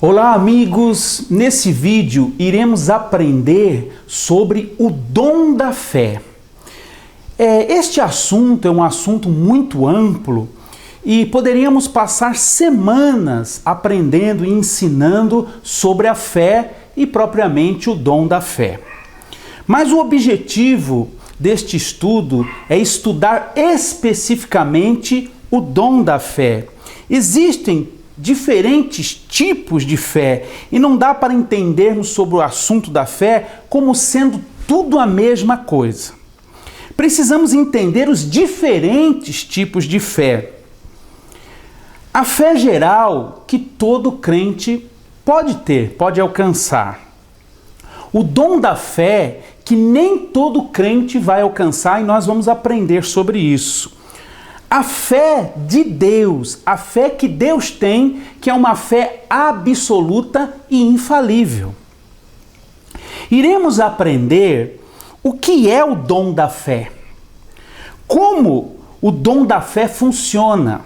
Olá amigos, nesse vídeo iremos aprender sobre o dom da fé. Este assunto é um assunto muito amplo e poderíamos passar semanas aprendendo e ensinando sobre a fé e propriamente o dom da fé. Mas o objetivo deste estudo é estudar especificamente o dom da fé. Existem diferentes tipos de fé e não dá para entendermos sobre o assunto da fé como sendo tudo a mesma coisa. Precisamos entender os diferentes tipos de fé. A fé geral que todo crente pode ter, pode alcançar. O dom da fé que nem todo crente vai alcançar e nós vamos aprender sobre isso. A fé de Deus, a fé que Deus tem, que é uma fé absoluta e infalível. Iremos aprender o que é o dom da fé, como o dom da fé funciona,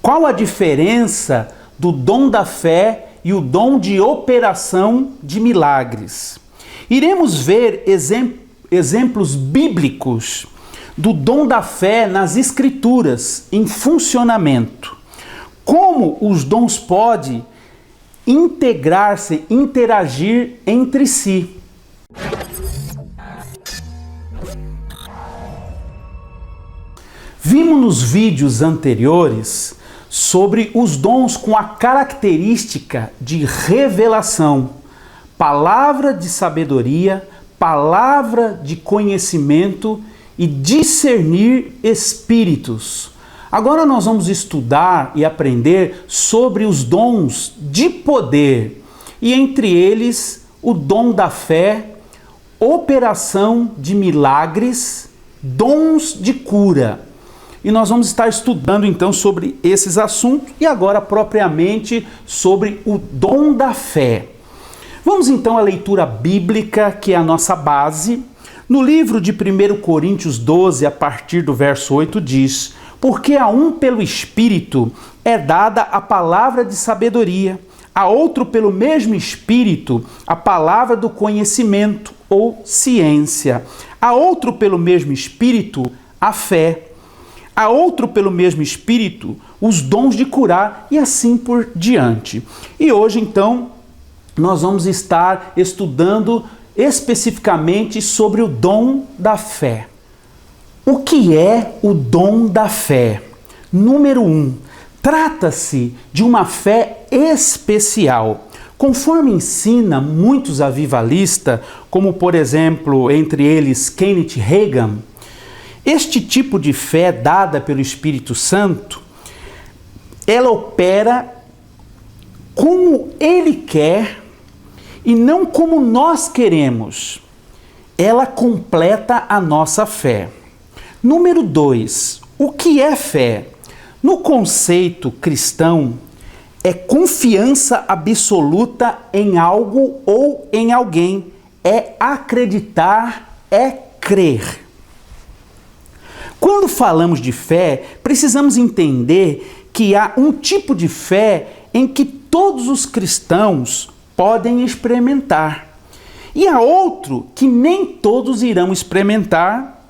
qual a diferença do dom da fé e o dom de operação de milagres. Iremos ver exemplos bíblicos do dom da fé nas Escrituras, em funcionamento. Como os dons podem integrar-se, interagir entre si. Vimos nos vídeos anteriores sobre os dons com a característica de revelação, palavra de sabedoria, palavra de conhecimento e discernir espíritos. Agora nós vamos estudar e aprender sobre os dons de poder e entre eles o dom da fé, operação de milagres, dons de cura. E nós vamos estar estudando então sobre esses assuntos e agora propriamente sobre o dom da fé. Vamos então à leitura bíblica, que é a nossa base. No livro de 1 Coríntios 12, a partir do verso 8, diz: porque a um pelo Espírito é dada a palavra de sabedoria, a outro pelo mesmo Espírito a palavra do conhecimento ou ciência, a outro pelo mesmo Espírito a fé, a outro pelo mesmo Espírito os dons de curar e assim por diante. E hoje então nós vamos estar estudando especificamente sobre o dom da fé. O que é o dom da fé? Número 1, trata-se de uma fé especial. Conforme ensina muitos avivalistas, como por exemplo, entre eles Kenneth Hagin, este tipo de fé dada pelo Espírito Santo, ela opera como Ele quer e não como nós queremos. Ela completa a nossa fé. Número 2, o que é fé? No conceito cristão, é confiança absoluta em algo ou em alguém. É acreditar, é crer. Quando falamos de fé, precisamos entender que há um tipo de fé em que todos os cristãos podem experimentar. E há outro que nem todos irão experimentar.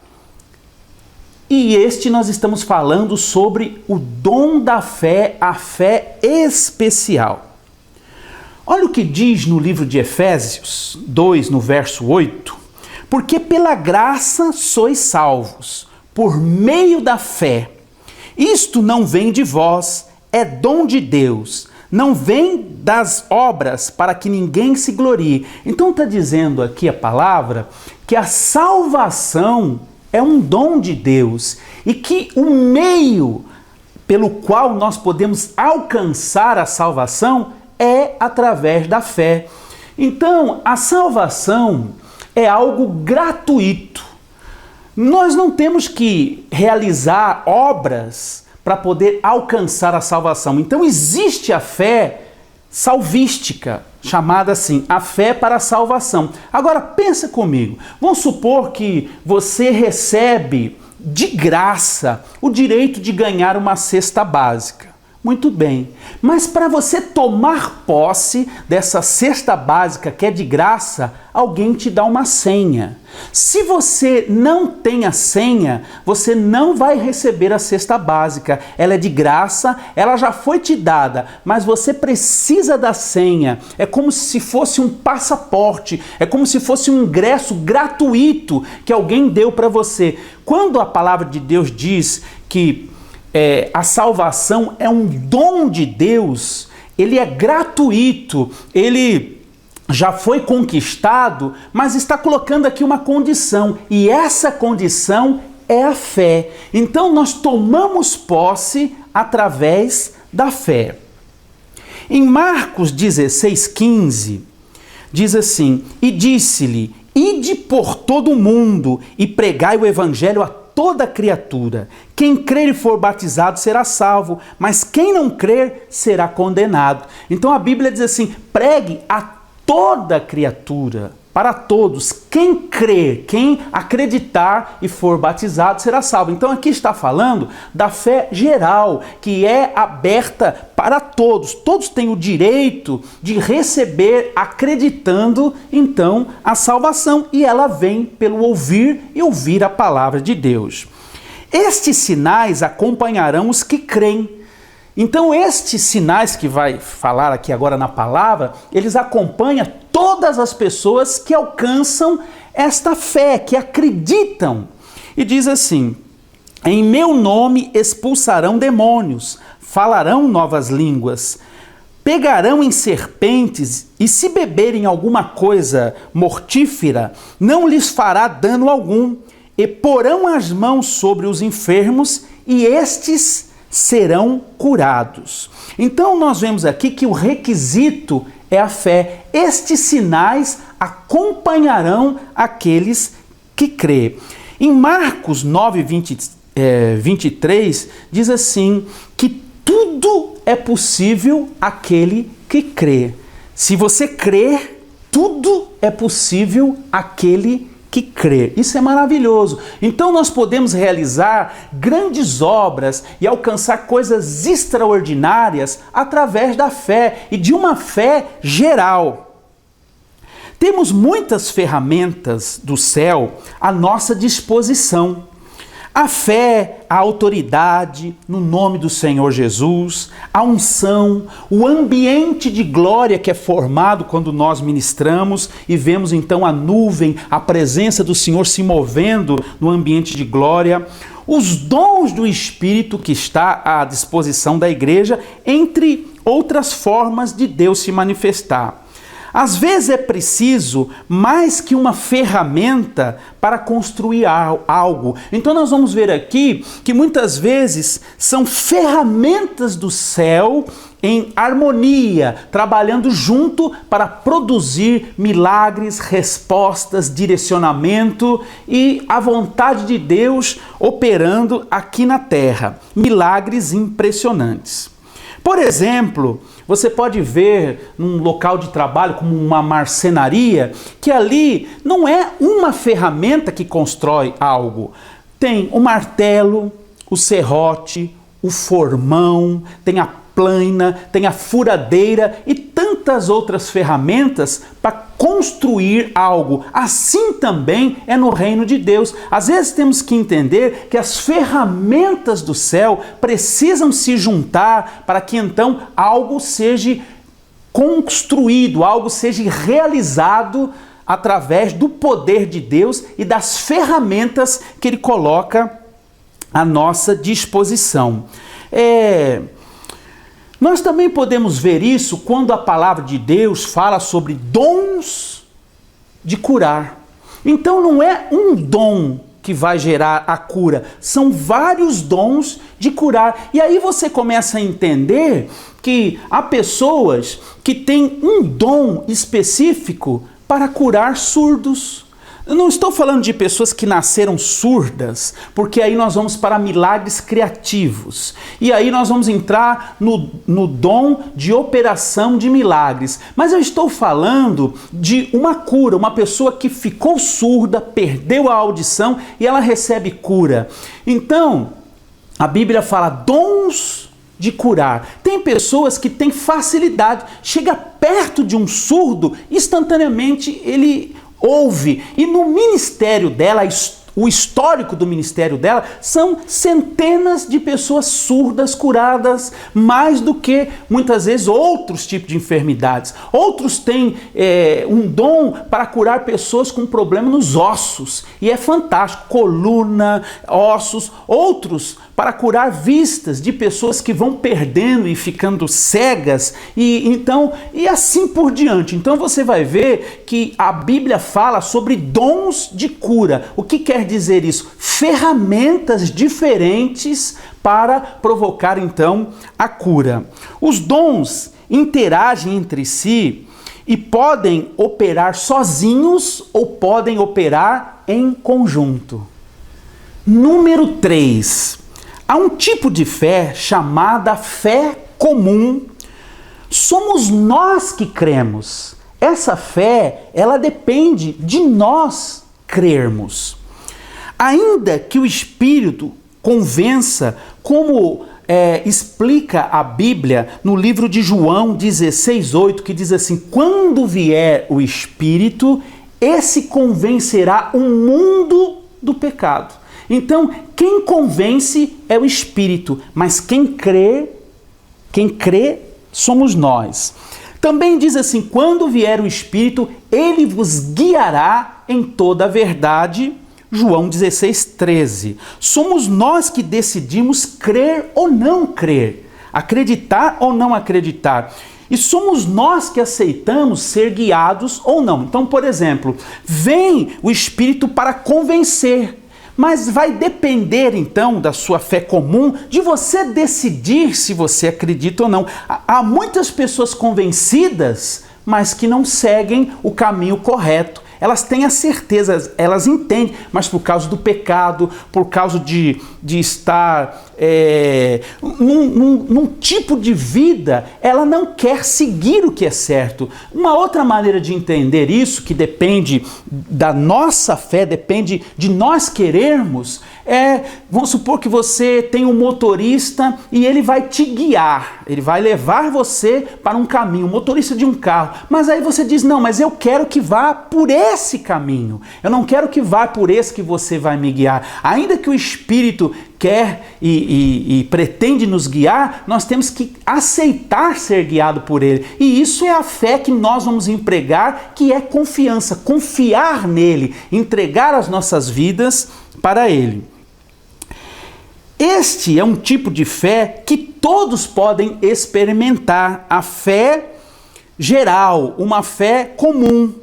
E este nós estamos falando sobre o dom da fé, a fé especial. Olha o que diz no livro de Efésios 2, no verso 8. Porque pela graça sois salvos, por meio da fé. Isto não vem de vós, é dom de Deus. Não vem das obras para que ninguém se glorie. Então está dizendo aqui a palavra que a salvação é um dom de Deus e que o meio pelo qual nós podemos alcançar a salvação é através da fé. Então a salvação é algo gratuito. Nós não temos que realizar obras para poder alcançar a salvação. Então existe a fé salvística, chamada assim, a fé para a salvação. Agora pensa comigo, vamos supor que você recebe de graça o direito de ganhar uma cesta básica. Muito bem, mas para você tomar posse dessa cesta básica que é de graça, alguém te dá uma senha. Se você não tem a senha, você não vai receber a cesta básica. Ela é de graça, ela já foi te dada, mas você precisa da senha. É como se fosse um passaporte, é como se fosse um ingresso gratuito que alguém deu para você. Quando a palavra de Deus diz que a salvação é um dom de Deus, ele é gratuito, ele já foi conquistado, mas está colocando aqui uma condição, e essa condição é a fé. Então nós tomamos posse através da fé. Em Marcos 16,15, diz assim: e disse-lhe, ide por todo o mundo e pregai o evangelho a toda criatura. Quem crer e for batizado será salvo, mas quem não crer será condenado. Então a Bíblia diz assim: pregue a toda criatura, para todos. Quem crer, quem acreditar e for batizado será salvo. Então aqui está falando da fé geral, que é aberta para todos. Todos têm o direito de receber, acreditando então a salvação, e ela vem pelo ouvir e ouvir a palavra de Deus. Estes sinais acompanharão os que creem. Então estes sinais que vai falar aqui agora na palavra, eles acompanham todas as pessoas que alcançam esta fé, que acreditam. E diz assim: em meu nome expulsarão demônios, falarão novas línguas, pegarão em serpentes, e se beberem alguma coisa mortífera, não lhes fará dano algum, e porão as mãos sobre os enfermos, e estes serão curados. Então nós vemos aqui que o requisito é a fé. Estes sinais acompanharão aqueles que crê. Em Marcos 9, 23, diz assim, que tudo é possível àquele que crê. Se você crer, tudo é possível àquele que crer. Isso é maravilhoso. Então nós podemos realizar grandes obras e alcançar coisas extraordinárias através da fé, e de uma fé geral. Temos muitas ferramentas do céu à nossa disposição. A fé, a autoridade no nome do Senhor Jesus, a unção, o ambiente de glória que é formado quando nós ministramos e vemos então a nuvem, a presença do Senhor se movendo no ambiente de glória, os dons do Espírito que está à disposição da igreja, entre outras formas de Deus se manifestar. Às vezes é preciso mais que uma ferramenta para construir algo. Então nós vamos ver aqui que muitas vezes são ferramentas do céu em harmonia, trabalhando junto para produzir milagres, respostas, direcionamento e a vontade de Deus operando aqui na terra. Milagres impressionantes. Por exemplo, você pode ver num local de trabalho como uma marcenaria, que ali não é uma ferramenta que constrói algo. Tem o martelo, o serrote, o formão, tem a plana, tem a furadeira e tantas outras ferramentas para construir algo. Assim também é no reino de Deus. Às vezes temos que entender que as ferramentas do céu precisam se juntar para que então algo seja construído, algo seja realizado através do poder de Deus e das ferramentas que Ele coloca à nossa disposição. Nós também podemos ver isso quando a palavra de Deus fala sobre dons de curar. Então não é um dom que vai gerar a cura, são vários dons de curar. E aí você começa a entender que há pessoas que têm um dom específico para curar surdos. Eu não estou falando de pessoas que nasceram surdas, porque aí nós vamos para milagres criativos. E aí nós vamos entrar no dom de operação de milagres. Mas eu estou falando de uma cura, uma pessoa que ficou surda, perdeu a audição e ela recebe cura. Então, a Bíblia fala dons de curar. Tem pessoas que têm facilidade, chega perto de um surdo, instantaneamente ele ouve. E no ministério dela, o histórico do ministério dela, são centenas de pessoas surdas curadas, mais do que muitas vezes outros tipos de enfermidades. Outros têm um dom para curar pessoas com problema nos ossos, e é fantástico, coluna, ossos. Outros para curar vistas de pessoas que vão perdendo e ficando cegas, e assim por diante. Então você vai ver que a Bíblia fala sobre dons de cura. O que quer dizer isso? Ferramentas diferentes para provocar então a cura. Os dons interagem entre si e podem operar sozinhos ou podem operar em conjunto. Número 3. Há um tipo de fé chamada fé comum. Somos nós que cremos. Essa fé, ela depende de nós crermos. Ainda que o Espírito convença, como explica a Bíblia no livro de João 16:8, que diz assim: quando vier o Espírito, esse convencerá o mundo do pecado. Então, quem convence é o Espírito, mas quem crê somos nós. Também diz assim: quando vier o Espírito, ele vos guiará em toda a verdade. João 16:13. Somos nós que decidimos crer ou não crer, acreditar ou não acreditar. E somos nós que aceitamos ser guiados ou não. Então, por exemplo, vem o Espírito para convencer, mas vai depender então da sua fé comum, de você decidir se você acredita ou não. Há muitas pessoas convencidas, mas que não seguem o caminho correto. Elas têm a certeza, elas entendem, mas por causa do pecado, por causa de estar num tipo de vida, ela não quer seguir o que é certo. Uma outra maneira de entender isso, que depende da nossa fé, depende de nós querermos, vamos supor que você tem um motorista e ele vai te guiar, ele vai levar você para um caminho, um motorista de um carro, mas aí você diz: não, mas eu quero que vá por esse caminho, eu não quero que vá por esse que você vai me guiar. Ainda que o Espírito quer e pretende nos guiar, nós temos que aceitar ser guiado por ele. E isso é a fé que nós vamos empregar, que é confiança, confiar nele, entregar as nossas vidas para ele. Este é um tipo de fé que todos podem experimentar, a fé geral, uma fé comum.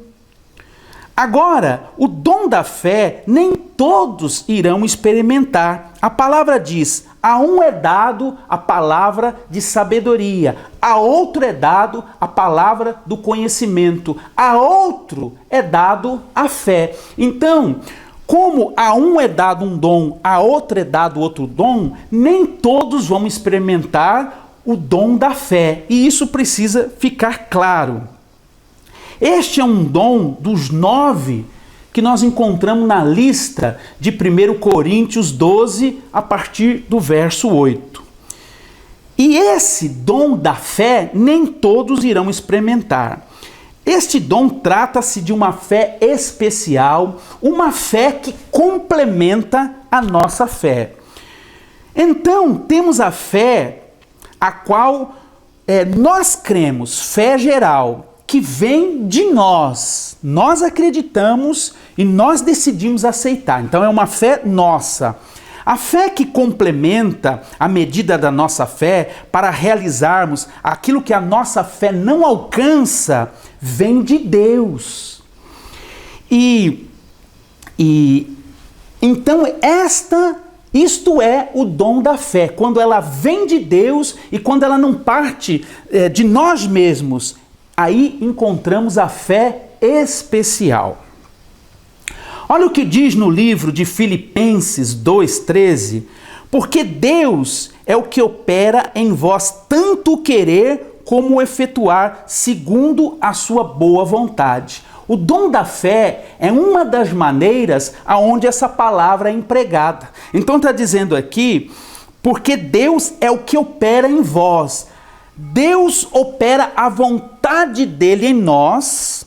Agora, o dom da fé nem todos irão experimentar. A palavra diz: a um é dado a palavra de sabedoria, a outro é dado a palavra do conhecimento, a outro é dado a fé. Então, como a um é dado um dom, a outro é dado outro dom, nem todos vão experimentar o dom da fé. E isso precisa ficar claro. Este é um dom dos 9 que nós encontramos na lista de 1 Coríntios 12, a partir do verso 8. E esse dom da fé nem todos irão experimentar. Este dom trata-se de uma fé especial, uma fé que complementa a nossa fé. Então, temos a fé a qual nós cremos, fé geral, que vem de nós. Nós acreditamos e nós decidimos aceitar. Então é uma fé nossa. A fé que complementa a medida da nossa fé para realizarmos aquilo que a nossa fé não alcança, vem de Deus. Então isto é o dom da fé, quando ela vem de Deus e quando ela não parte de nós mesmos, aí encontramos a fé especial. Olha o que diz no livro de Filipenses 2,13: porque Deus é o que opera em vós tanto o querer como o efetuar segundo a sua boa vontade. O dom da fé é uma das maneiras aonde essa palavra é empregada. Então está dizendo aqui, porque Deus é o que opera em vós. Deus opera a vontade dele em nós,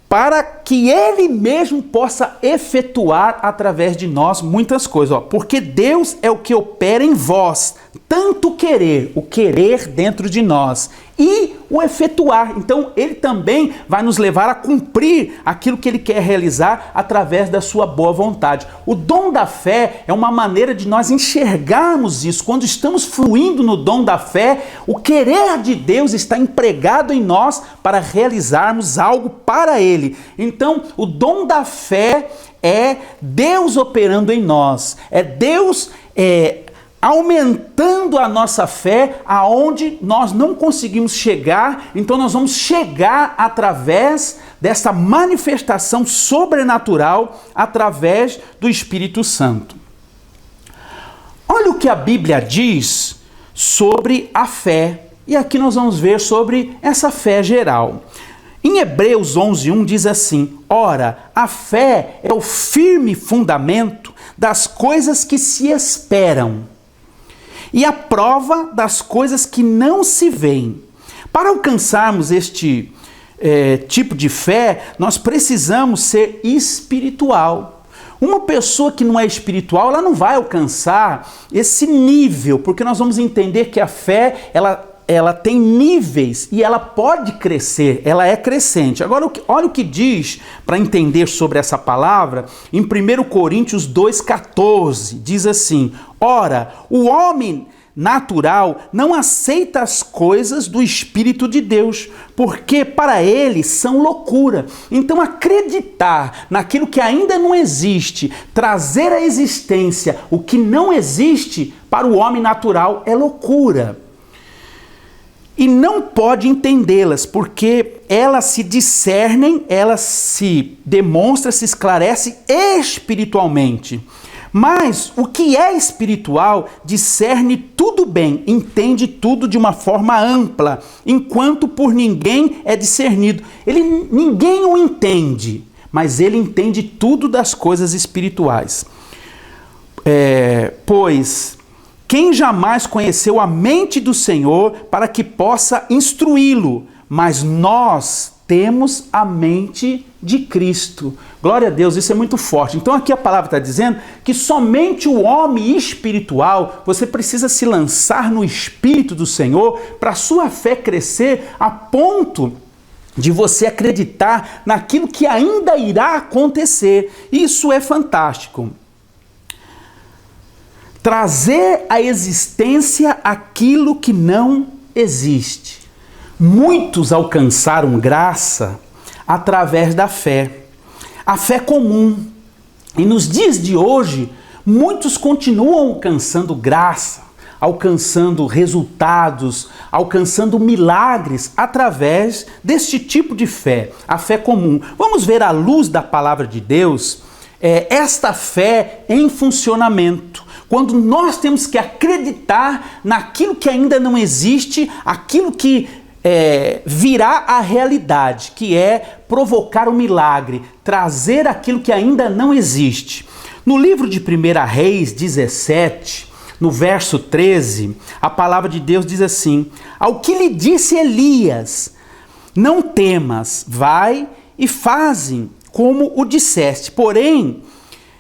para que ele mesmo possa efetuar através de nós muitas coisas. Porque Deus é o que opera em vós, tanto querer, o querer dentro de nós, e o efetuar. Então, ele também vai nos levar a cumprir aquilo que ele quer realizar através da sua boa vontade. O dom da fé é uma maneira de nós enxergarmos isso. Quando estamos fluindo no dom da fé, o querer de Deus está empregado em nós para realizarmos algo para ele. Então, o dom da fé é Deus operando em nós, é Deus aumentando a nossa fé aonde nós não conseguimos chegar. Então nós vamos chegar através dessa manifestação sobrenatural através do Espírito Santo. Olha o que a Bíblia diz sobre a fé, e aqui nós vamos ver sobre essa fé geral. Em Hebreus 11:1 diz assim: ora, a fé é o firme fundamento das coisas que se esperam e a prova das coisas que não se veem. Para alcançarmos este tipo de fé, nós precisamos ser espiritual. Uma pessoa que não é espiritual, ela não vai alcançar esse nível, porque nós vamos entender que a fé, ela tem níveis e ela pode crescer, ela é crescente. Agora, olha o que diz, para entender sobre essa palavra, em 1 Coríntios 2,14, diz assim: ora, o homem natural não aceita as coisas do Espírito de Deus, porque para ele são loucura. Então, acreditar naquilo que ainda não existe, trazer à existência o que não existe, para o homem natural é loucura. E não pode entendê-las, porque elas se discernem, elas se demonstram, se esclarecem espiritualmente. Mas o que é espiritual discerne tudo bem, entende tudo de uma forma ampla, enquanto por ninguém é discernido. Ninguém o entende, mas ele entende tudo das coisas espirituais. Pois quem jamais conheceu a mente do Senhor para que possa instruí-lo? Mas nós temos a mente de Cristo. Glória a Deus, isso é muito forte. Então aqui a palavra está dizendo que somente o homem espiritual, você precisa se lançar no Espírito do Senhor para a sua fé crescer a ponto de você acreditar naquilo que ainda irá acontecer. Isso é fantástico. Trazer à existência aquilo que não existe. Muitos alcançaram graça através da fé, a fé comum. E nos dias de hoje, muitos continuam alcançando graça, alcançando resultados, alcançando milagres através deste tipo de fé, a fé comum. Vamos ver à luz da palavra de Deus esta fé em funcionamento. Quando nós temos que acreditar naquilo que ainda não existe, aquilo que virá à realidade, que é provocar o milagre, trazer aquilo que ainda não existe. No livro de 1 Reis 17, no verso 13, a palavra de Deus diz assim: ao que lhe disse Elias, não temas, vai e faze como o disseste, porém,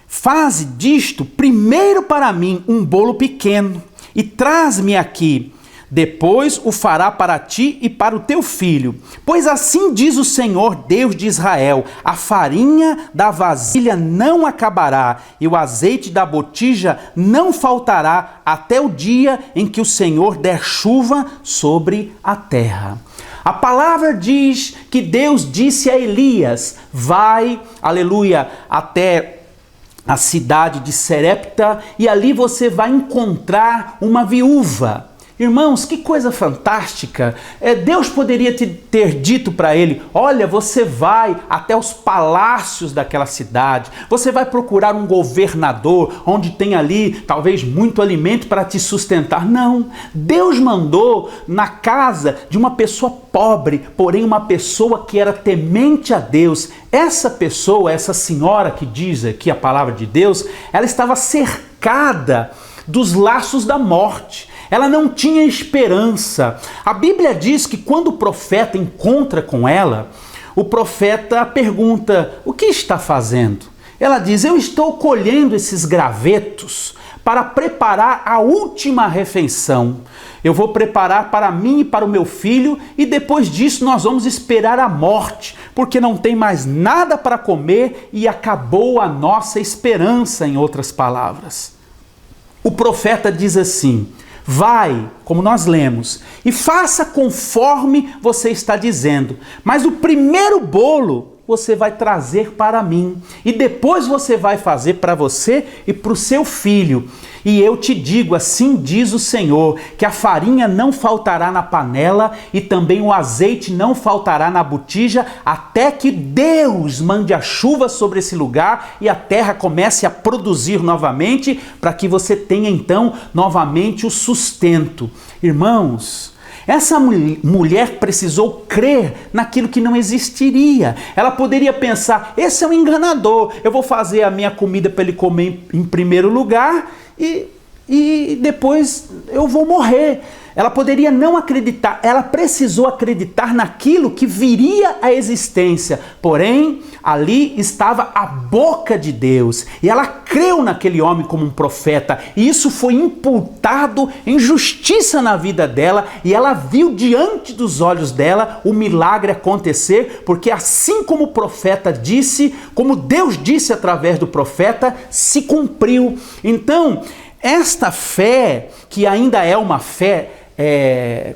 faze disto primeiro para mim um bolo pequeno e traz-me aqui. Depois o fará para ti e para o teu filho. Pois assim diz o Senhor Deus de Israel: a farinha da vasilha não acabará e o azeite da botija não faltará até o dia em que o Senhor der chuva sobre a terra. A palavra diz que Deus disse a Elias: vai, aleluia, até a cidade de Serepta e ali você vai encontrar uma viúva. Irmãos, que coisa fantástica! Deus poderia ter dito para ele: olha, você vai até os palácios daquela cidade, você vai procurar um governador, onde tem ali talvez muito alimento para te sustentar. Não, Deus mandou na casa de uma pessoa pobre, porém uma pessoa que era temente a Deus. Essa pessoa, essa senhora que diz aqui a palavra de Deus, ela estava cercada dos laços da morte. Ela não tinha esperança. A Bíblia diz que quando o profeta encontra com ela, o profeta pergunta: o que está fazendo? Ela diz: eu estou colhendo esses gravetos para preparar a última refeição. Eu vou preparar para mim e para o meu filho, e depois disso nós vamos esperar a morte, porque não tem mais nada para comer e acabou a nossa esperança, em outras palavras. O profeta diz assim: vai, como nós lemos, e faça conforme você está dizendo, mas o primeiro bolo você vai trazer para mim, e depois você vai fazer para você e para o seu filho. E eu te digo, assim diz o Senhor, que a farinha não faltará na panela e também o azeite não faltará na botija, até que Deus mande a chuva sobre esse lugar e a terra comece a produzir novamente, para que você tenha então novamente o sustento. Irmãos, essa mulher precisou crer naquilo que não existiria. Ela poderia pensar: esse é um enganador, eu vou fazer a minha comida para ele comer em primeiro lugar e depois eu vou morrer. Ela poderia não acreditar, ela precisou acreditar naquilo que viria à existência. Porém, ali estava a boca de Deus, e ela creu naquele homem como um profeta, e isso foi imputado em justiça na vida dela, e ela viu diante dos olhos dela o milagre acontecer, porque assim como o profeta disse, como Deus disse através do profeta, se cumpriu. Então, esta fé, que ainda é uma fé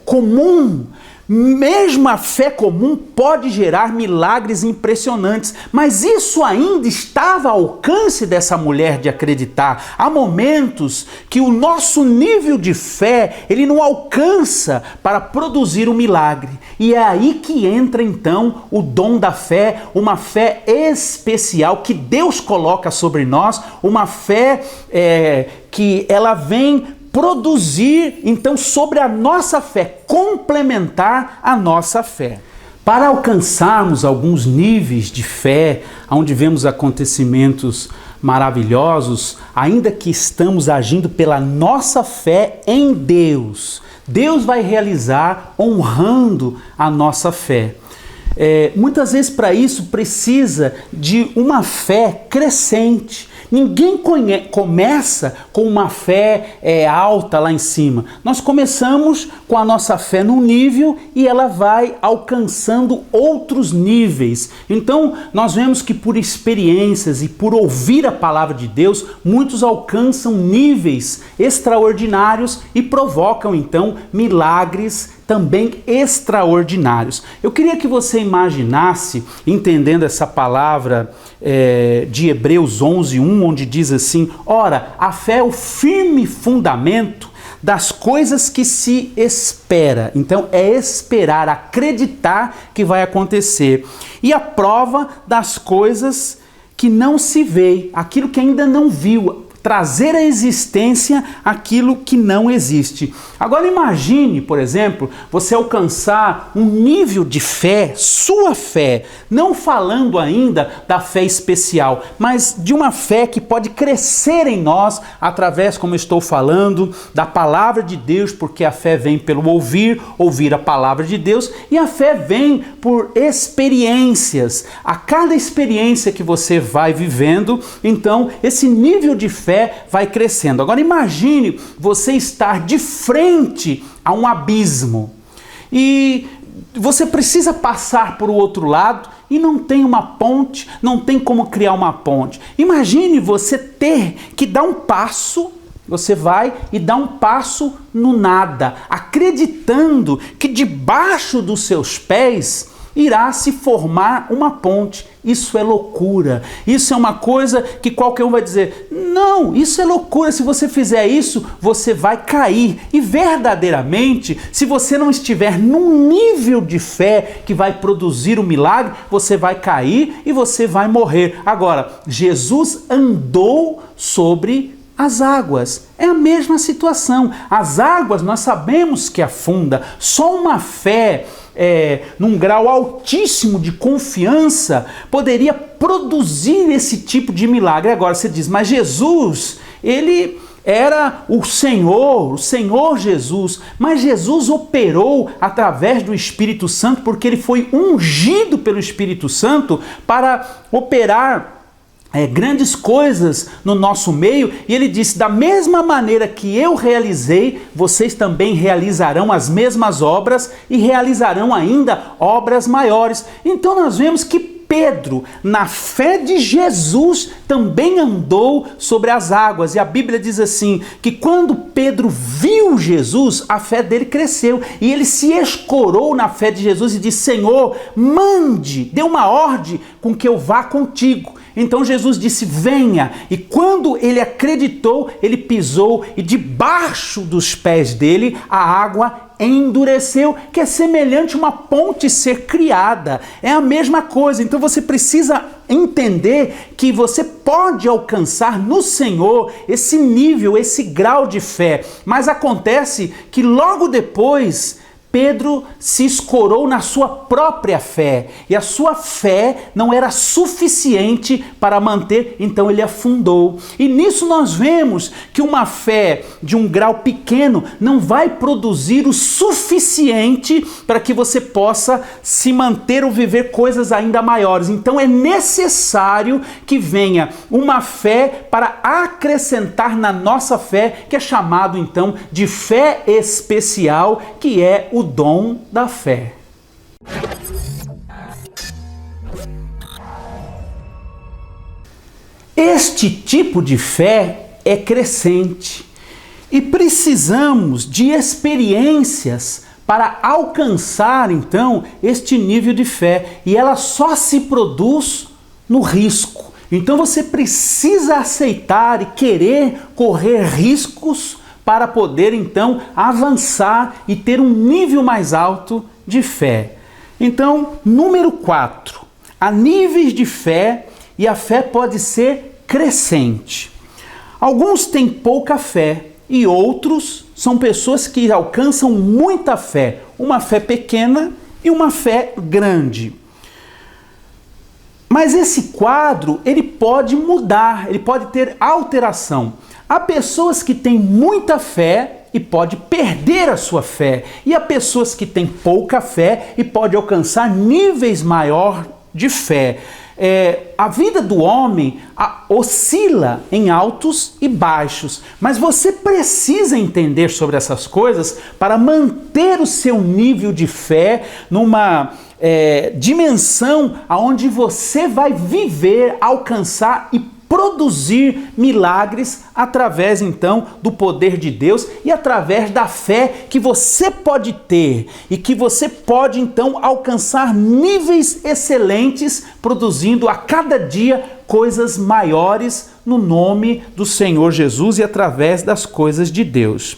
comum, mesmo a fé comum pode gerar milagres impressionantes, mas isso ainda estava ao alcance dessa mulher de acreditar. Há momentos que o nosso nível de fé, ele não alcança para produzir um milagre, e é aí que entra então o dom da fé, uma fé especial que Deus coloca sobre nós, uma fé que ela vem produzir, então, sobre a nossa fé, complementar a nossa fé. Para alcançarmos alguns níveis de fé, onde vemos acontecimentos maravilhosos, ainda que estamos agindo pela nossa fé em Deus, Deus vai realizar honrando a nossa fé. Muitas vezes para isso precisa de uma fé crescente. Ninguém começa com uma fé alta lá em cima. Nós começamos com a nossa fé num nível e ela vai alcançando outros níveis. Então, nós vemos que por experiências e por ouvir a palavra de Deus, muitos alcançam níveis extraordinários e provocam, então, milagres também extraordinários. Eu queria que você imaginasse, entendendo essa palavra de Hebreus 11:1, onde diz assim: ora, a fé é o firme fundamento das coisas que se espera. Então é esperar, acreditar que vai acontecer. E a prova das coisas que não se vê, aquilo que ainda não viu, trazer à existência aquilo que não existe. Agora imagine, por exemplo, você alcançar um nível de fé, sua fé, não falando ainda da fé especial, mas de uma fé que pode crescer em nós através, como eu estou falando, da palavra de Deus, porque a fé vem pelo ouvir a palavra de Deus, e a fé vem por experiências. A cada experiência que você vai vivendo, então esse nível de fé vai crescendo. Agora imagine você estar de frente a um abismo e você precisa passar para o outro lado e não tem uma ponte, não tem como criar uma ponte. Imagine você ter que dar um passo, você vai e dá um passo no nada, acreditando que debaixo dos seus pés irá se formar uma ponte. Isso é loucura. Isso é uma coisa que qualquer um vai dizer: não, isso é loucura. Se você fizer isso, você vai cair. E verdadeiramente, se você não estiver num nível de fé que vai produzir o milagre, você vai cair e você vai morrer. Agora, Jesus andou sobre as águas. É a mesma situação. As águas nós sabemos que afunda. Só uma fé num grau altíssimo de confiança poderia produzir esse tipo de milagre. Agora você diz: mas Jesus, ele era o Senhor Jesus, mas Jesus operou através do Espírito Santo porque ele foi ungido pelo Espírito Santo para operar grandes coisas no nosso meio, e ele disse: da mesma maneira que eu realizei, vocês também realizarão as mesmas obras e realizarão ainda obras maiores. Então nós vemos que Pedro, na fé de Jesus, também andou sobre as águas. E a Bíblia diz assim, que quando Pedro viu Jesus, a fé dele cresceu. E ele se escorou na fé de Jesus e disse: Senhor, mande, dê uma ordem com que eu vá contigo. Então Jesus disse: venha. E quando ele acreditou, ele pisou e debaixo dos pés dele a água endureceu, que é semelhante a uma ponte ser criada. É a mesma coisa. Então você precisa entender que você pode alcançar no Senhor esse nível, esse grau de fé. Mas acontece que logo depois Pedro se escorou na sua própria fé, e a sua fé não era suficiente para manter, então ele afundou. E nisso nós vemos que uma fé de um grau pequeno não vai produzir o suficiente para que você possa se manter ou viver coisas ainda maiores. Então é necessário que venha uma fé para acrescentar na nossa fé, que é chamado então de fé especial, que é o dom da fé. Este tipo de fé é crescente e precisamos de experiências para alcançar então este nível de fé, e ela só se produz no risco. Então você precisa aceitar e querer correr riscos para poder então avançar e ter um nível mais alto de fé. Então, número 4, há níveis de fé e a fé pode ser crescente. Alguns têm pouca fé e outros são pessoas que alcançam muita fé, uma fé pequena e uma fé grande. Mas esse quadro, ele pode mudar, ele pode ter alteração. Há pessoas que têm muita fé e pode perder a sua fé. E há pessoas que têm pouca fé e pode alcançar níveis maiores de fé. A vida do homem oscila em altos e baixos, mas você precisa entender sobre essas coisas para manter o seu nível de fé numa dimensão aonde você vai viver, alcançar e produzir milagres através então do poder de Deus e através da fé que você pode ter e que você pode então alcançar níveis excelentes, produzindo a cada dia coisas maiores no nome do Senhor Jesus e através das coisas de Deus.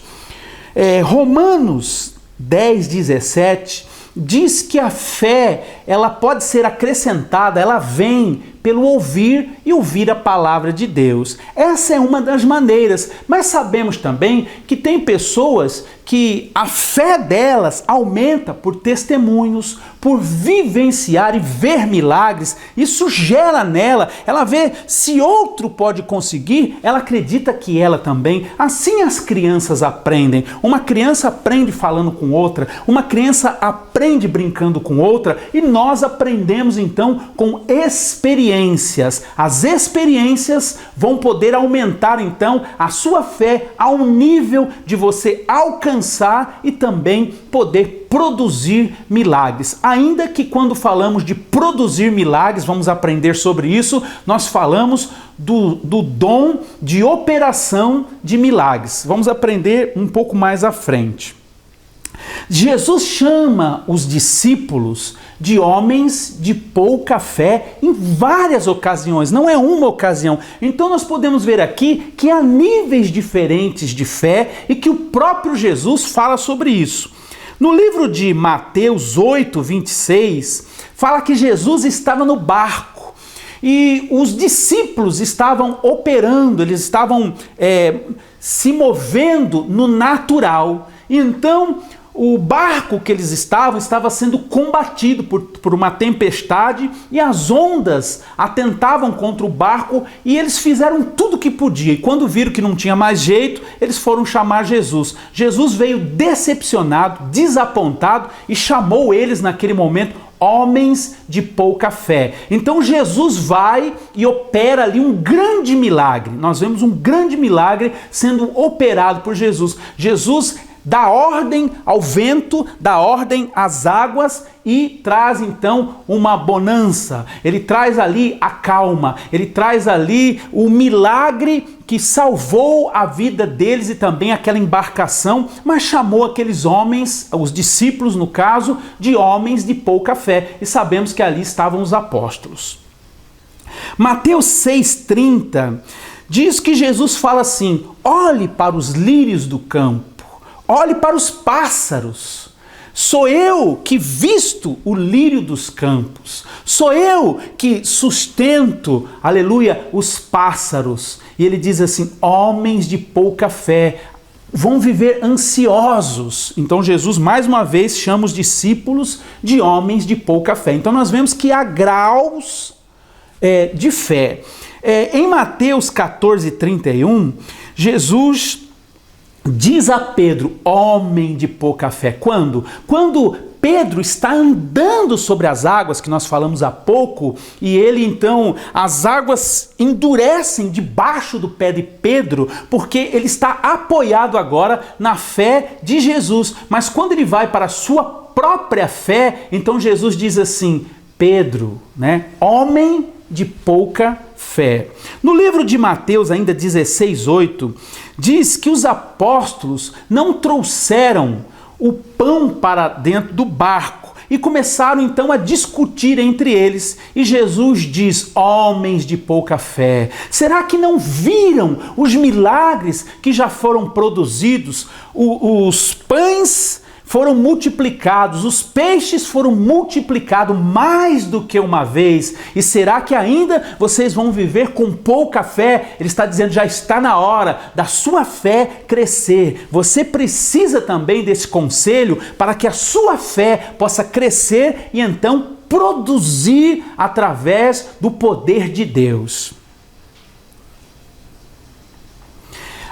Romanos 10:17 diz que a fé, ela pode ser acrescentada, ela vem pelo ouvir e ouvir a palavra de Deus. Essa é uma das maneiras, mas sabemos também que tem pessoas que a fé delas aumenta por testemunhos, por vivenciar e ver milagres. Isso gera nela, ela vê se outro pode conseguir, ela acredita que ela também. Assim as crianças aprendem. Uma criança aprende falando com outra, uma criança aprende brincando com outra, e nós aprendemos então com experiências. As experiências vão poder aumentar então a sua fé ao nível de você alcançar e também poder produzir milagres. Ainda que quando falamos de produzir milagres, vamos aprender sobre isso, nós falamos do dom de operação de milagres. Vamos aprender um pouco mais à frente. Jesus chama os discípulos de homens de pouca fé em várias ocasiões, não é uma ocasião. Então nós podemos ver aqui que há níveis diferentes de fé e que o próprio Jesus fala sobre isso. No livro de Mateus 8:26, fala que Jesus estava no barco e os discípulos estavam operando, eles estavam se movendo no natural. Então o barco que eles estavam estava sendo combatido por uma tempestade e as ondas atentavam contra o barco e eles fizeram tudo o que podia. E quando viram que não tinha mais jeito, eles foram chamar Jesus. Jesus veio decepcionado, desapontado e chamou eles naquele momento homens de pouca fé. Então Jesus vai e opera ali um grande milagre. Nós vemos um grande milagre sendo operado por Jesus. Jesus dá ordem ao vento, dá ordem às águas e traz então uma bonança. Ele traz ali a calma, ele traz ali o milagre que salvou a vida deles e também aquela embarcação, mas chamou aqueles homens, os discípulos no caso, de homens de pouca fé. E sabemos que ali estavam os apóstolos. Mateus 6,30 diz que Jesus fala assim: olhe para os lírios do campo, olhe para os pássaros. Sou eu que visto o lírio dos campos. Sou eu que sustento, aleluia, os pássaros. E ele diz assim: homens de pouca fé vão viver ansiosos. Então Jesus mais uma vez chama os discípulos de homens de pouca fé. Então nós vemos que há graus de fé. Em Mateus 14,31, Jesus diz a Pedro, homem de pouca fé. Quando? Quando Pedro está andando sobre as águas, que nós falamos há pouco, e ele então, as águas endurecem debaixo do pé de Pedro, porque ele está apoiado agora na fé de Jesus. Mas quando ele vai para a sua própria fé, então Jesus diz assim: Pedro, né? Homem de pouca fé. No livro de Mateus, ainda 16:8, diz que os apóstolos não trouxeram o pão para dentro do barco e começaram então a discutir entre eles. E Jesus diz: homens de pouca fé, será que não viram os milagres que já foram produzidos? Os pães foram multiplicados, os peixes foram multiplicados mais do que uma vez. E será que ainda vocês vão viver com pouca fé? Ele está dizendo, já está na hora da sua fé crescer. Você precisa também desse conselho para que a sua fé possa crescer e então produzir através do poder de Deus.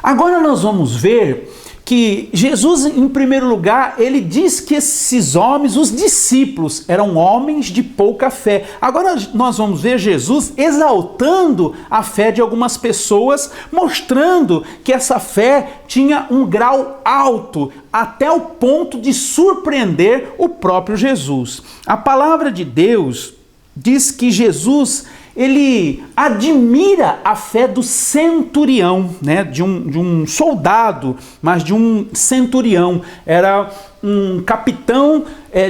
Agora nós vamos ver que Jesus, em primeiro lugar, ele diz que esses homens, os discípulos, eram homens de pouca fé. Agora nós vamos ver Jesus exaltando a fé de algumas pessoas, mostrando que essa fé tinha um grau alto, até o ponto de surpreender o próprio Jesus. A palavra de Deus diz que Jesus, ele admira a fé do centurião, né? de um soldado, mas de um centurião. Era um capitão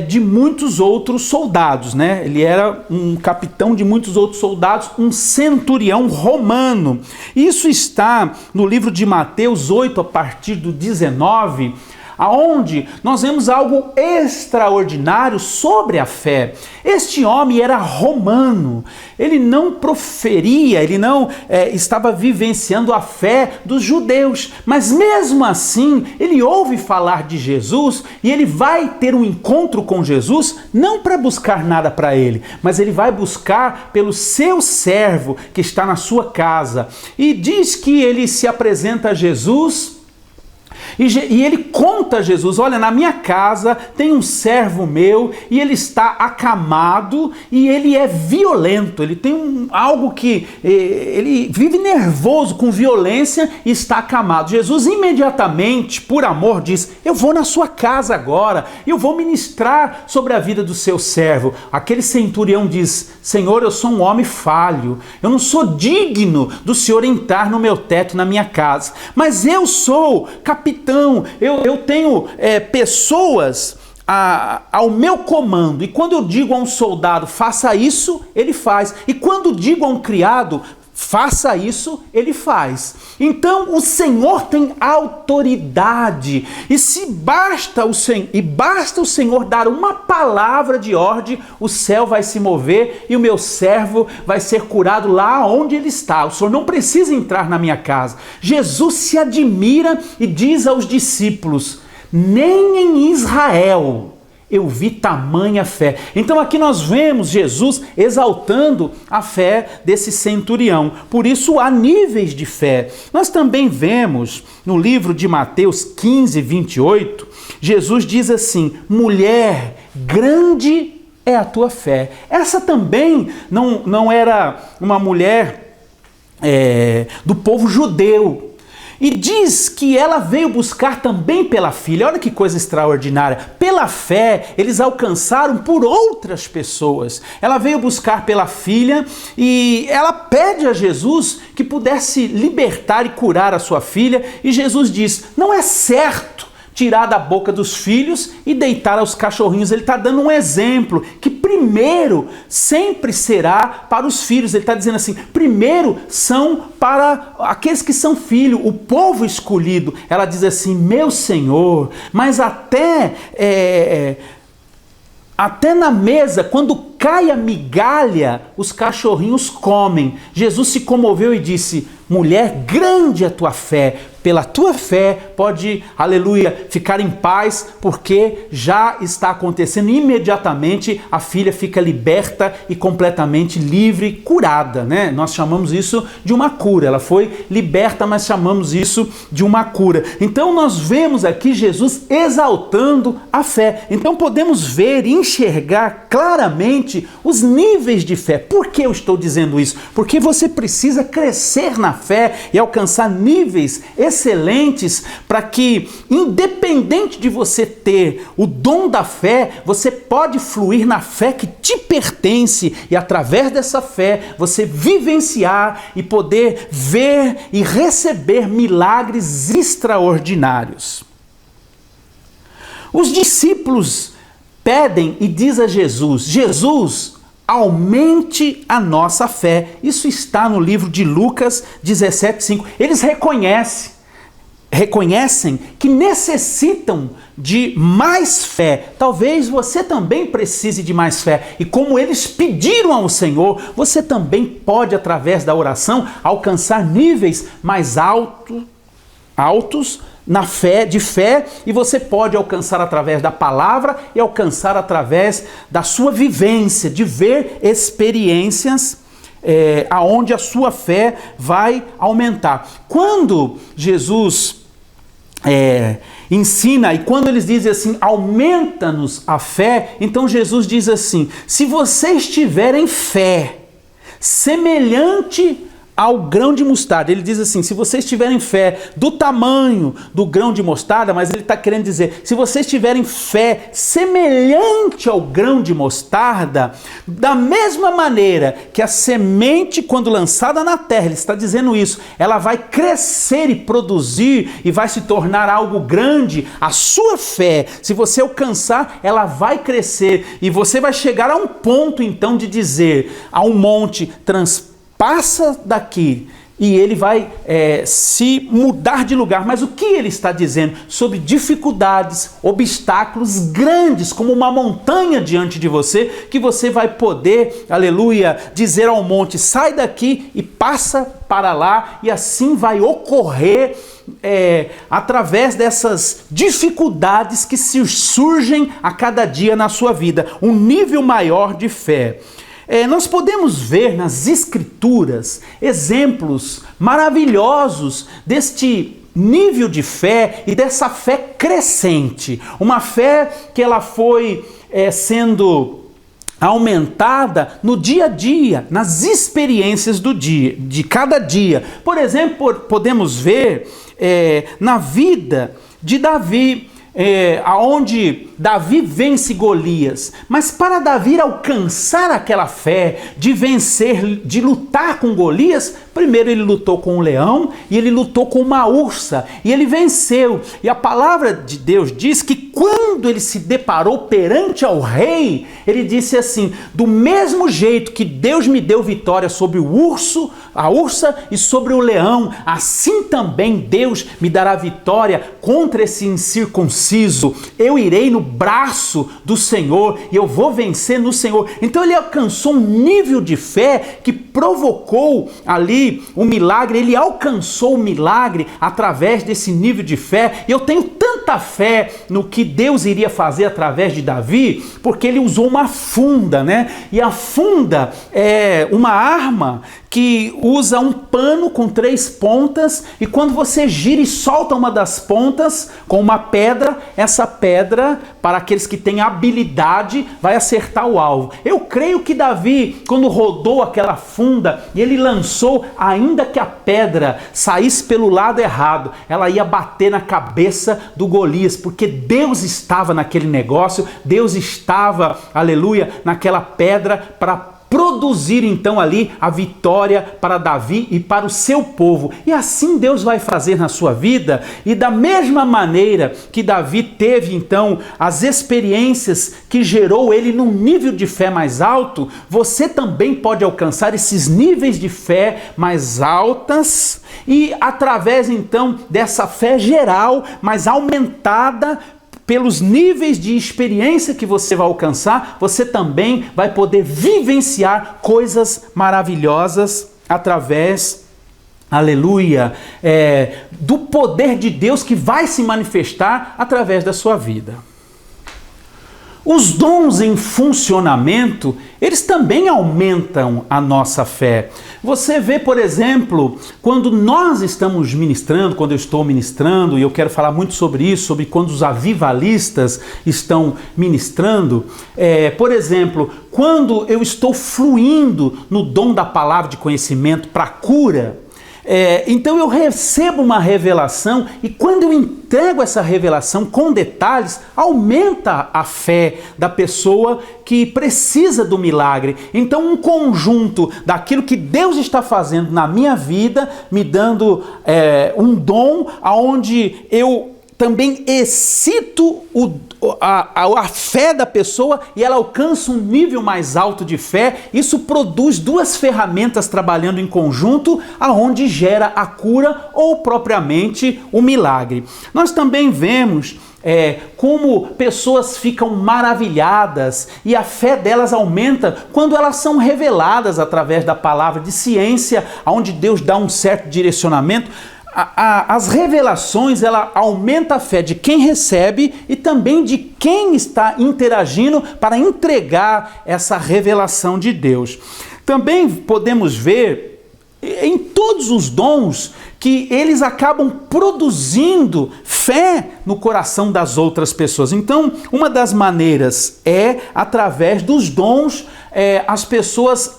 de muitos outros soldados, né? Ele era um capitão de muitos outros soldados, um centurião romano. Isso está no livro de Mateus 8, a partir do 19, aonde nós vemos algo extraordinário sobre a fé. Este homem era romano, ele não proferia, ele não estava vivenciando a fé dos judeus, mas mesmo assim ele ouve falar de Jesus e ele vai ter um encontro com Jesus, não para buscar nada para ele, mas ele vai buscar pelo seu servo que está na sua casa. E diz que ele se apresenta a Jesus. E ele conta a Jesus: olha, na minha casa tem um servo meu e ele está acamado e ele é violento, ele tem algo que ele vive nervoso, com violência, e está acamado. Jesus imediatamente, por amor, diz: eu vou na sua casa agora, eu vou ministrar sobre a vida do seu servo. Aquele centurião diz: Senhor, eu sou um homem falho, eu não sou digno do Senhor entrar no meu teto, na minha casa, mas eu sou capitão, eu tenho pessoas ao meu comando, e quando eu digo a um soldado faça isso, ele faz, e quando digo a um criado faça isso, ele faz. Então o Senhor tem autoridade, e basta o Senhor dar uma palavra de ordem, o céu vai se mover e o meu servo vai ser curado lá onde ele está. O Senhor não precisa entrar na minha casa. Jesus se admira e diz aos discípulos: nem em Israel eu vi tamanha fé. Então aqui nós vemos Jesus exaltando a fé desse centurião. Por isso há níveis de fé. Nós também vemos no livro de Mateus 15, 28, Jesus diz assim: mulher, grande é a tua fé. Essa também não era uma mulher do povo judeu. E diz que ela veio buscar também pela filha. Olha que coisa extraordinária. Pela fé, eles alcançaram por outras pessoas. Ela veio buscar pela filha e ela pede a Jesus que pudesse libertar e curar a sua filha. E Jesus diz: não é certo tirar da boca dos filhos e deitar aos cachorrinhos. Ele está dando um exemplo que primeiro sempre será para os filhos. Ele está dizendo assim, primeiro são para aqueles que são filhos, o povo escolhido. Ela diz assim, meu Senhor, mas até na mesa, quando cai a migalha, os cachorrinhos comem. Jesus se comoveu e disse, mulher, grande é a tua fé. Pela tua fé pode, aleluia, ficar em paz, porque já está acontecendo. Imediatamente a filha fica liberta e completamente livre, curada, né? Nós chamamos isso de uma cura. Ela foi liberta, mas chamamos isso de uma cura. Então nós vemos aqui Jesus exaltando a fé. Então podemos ver e enxergar claramente os níveis de fé. Por que eu estou dizendo isso? Porque você precisa crescer na fé e alcançar níveis excelentes para que, independente de você ter o dom da fé, você pode fluir na fé que te pertence e através dessa fé você vivenciar e poder ver e receber milagres extraordinários. Os discípulos pedem e diz a Jesus, Jesus, aumente a nossa fé. Isso está no livro de Lucas 17:5. Eles reconhecem que necessitam de mais fé. Talvez você também precise de mais fé. E como eles pediram ao Senhor, você também pode, através da oração, alcançar níveis mais altos na fé, e você pode alcançar através da palavra e alcançar através da sua vivência, de ver experiências aonde a sua fé vai aumentar. Quando Jesus ensina, e quando eles dizem assim, aumenta-nos a fé, então Jesus diz assim, se vocês tiverem fé semelhante ao grão de mostarda, ele diz assim, se vocês tiverem fé do tamanho do grão de mostarda, mas ele está querendo dizer, se vocês tiverem fé semelhante ao grão de mostarda, da mesma maneira que a semente, quando lançada na terra, ele está dizendo isso, ela vai crescer e produzir e vai se tornar algo grande, a sua fé, se você alcançar, ela vai crescer e você vai chegar a um ponto então de dizer, a um monte passa daqui e ele vai se mudar de lugar. Mas o que ele está dizendo? Sobre dificuldades, obstáculos grandes, como uma montanha diante de você, que você vai poder, aleluia, dizer ao monte, sai daqui e passa para lá, e assim vai ocorrer através dessas dificuldades que surgem a cada dia na sua vida, um nível maior de fé. Nós podemos ver nas Escrituras exemplos maravilhosos deste nível de fé e dessa fé crescente. Uma fé que ela foi sendo aumentada no dia a dia, nas experiências do dia, de cada dia. Por exemplo, podemos ver na vida de Davi, aonde Davi vence Golias, mas para Davi alcançar aquela fé de vencer, de lutar com Golias, primeiro ele lutou com um leão e ele lutou com uma ursa e ele venceu. E a palavra de Deus diz que quando ele se deparou perante ao rei, ele disse assim, do mesmo jeito que Deus me deu vitória sobre o urso, a ursa e sobre o leão, assim também Deus me dará vitória contra esse incircunciso. Eu irei no braço do Senhor e eu vou vencer no Senhor. Então ele alcançou um nível de fé que provocou ali um milagre, ele alcançou o milagre através desse nível de fé. E eu tenho tantas tanta fé no que Deus iria fazer através de Davi, porque ele usou uma funda, né? E a funda é uma arma que usa um pano com 3 pontas, e quando você gira e solta uma das pontas com uma pedra, essa pedra, para aqueles que têm habilidade, vai acertar o alvo. Eu creio que Davi, quando rodou aquela funda e ele lançou, ainda que a pedra saísse pelo lado errado, ela ia bater na cabeça do Golias, porque Deus estava naquele negócio, Deus estava, aleluia, naquela pedra para produzir então ali a vitória para Davi e para o seu povo. E assim Deus vai fazer na sua vida, e da mesma maneira que Davi teve então as experiências que gerou ele num nível de fé mais alto, você também pode alcançar esses níveis de fé mais altas, e através então dessa fé geral, mais aumentada, pelos níveis de experiência que você vai alcançar, você também vai poder vivenciar coisas maravilhosas através, aleluia, do poder de Deus que vai se manifestar através da sua vida. Os dons em funcionamento, eles também aumentam a nossa fé. Você vê, por exemplo, quando nós estamos ministrando, quando eu estou ministrando, e eu quero falar muito sobre isso, sobre quando os avivalistas estão ministrando, por exemplo, quando eu estou fluindo no dom da palavra de conhecimento para cura, então eu recebo uma revelação, e quando eu entrego essa revelação com detalhes, aumenta a fé da pessoa que precisa do milagre. Então um conjunto daquilo que Deus está fazendo na minha vida, me dando um dom aonde eu também excito a fé da pessoa, e ela alcança um nível mais alto de fé. Isso produz 2 ferramentas trabalhando em conjunto, aonde gera a cura ou propriamente o milagre. Nós também vemos como pessoas ficam maravilhadas e a fé delas aumenta quando elas são reveladas através da palavra de ciência, onde Deus dá um certo direcionamento. As revelações, ela aumenta a fé de quem recebe e também de quem está interagindo para entregar essa revelação de Deus. Também podemos ver em todos os dons que eles acabam produzindo fé no coração das outras pessoas. Então, uma das maneiras é através dos dons, as pessoas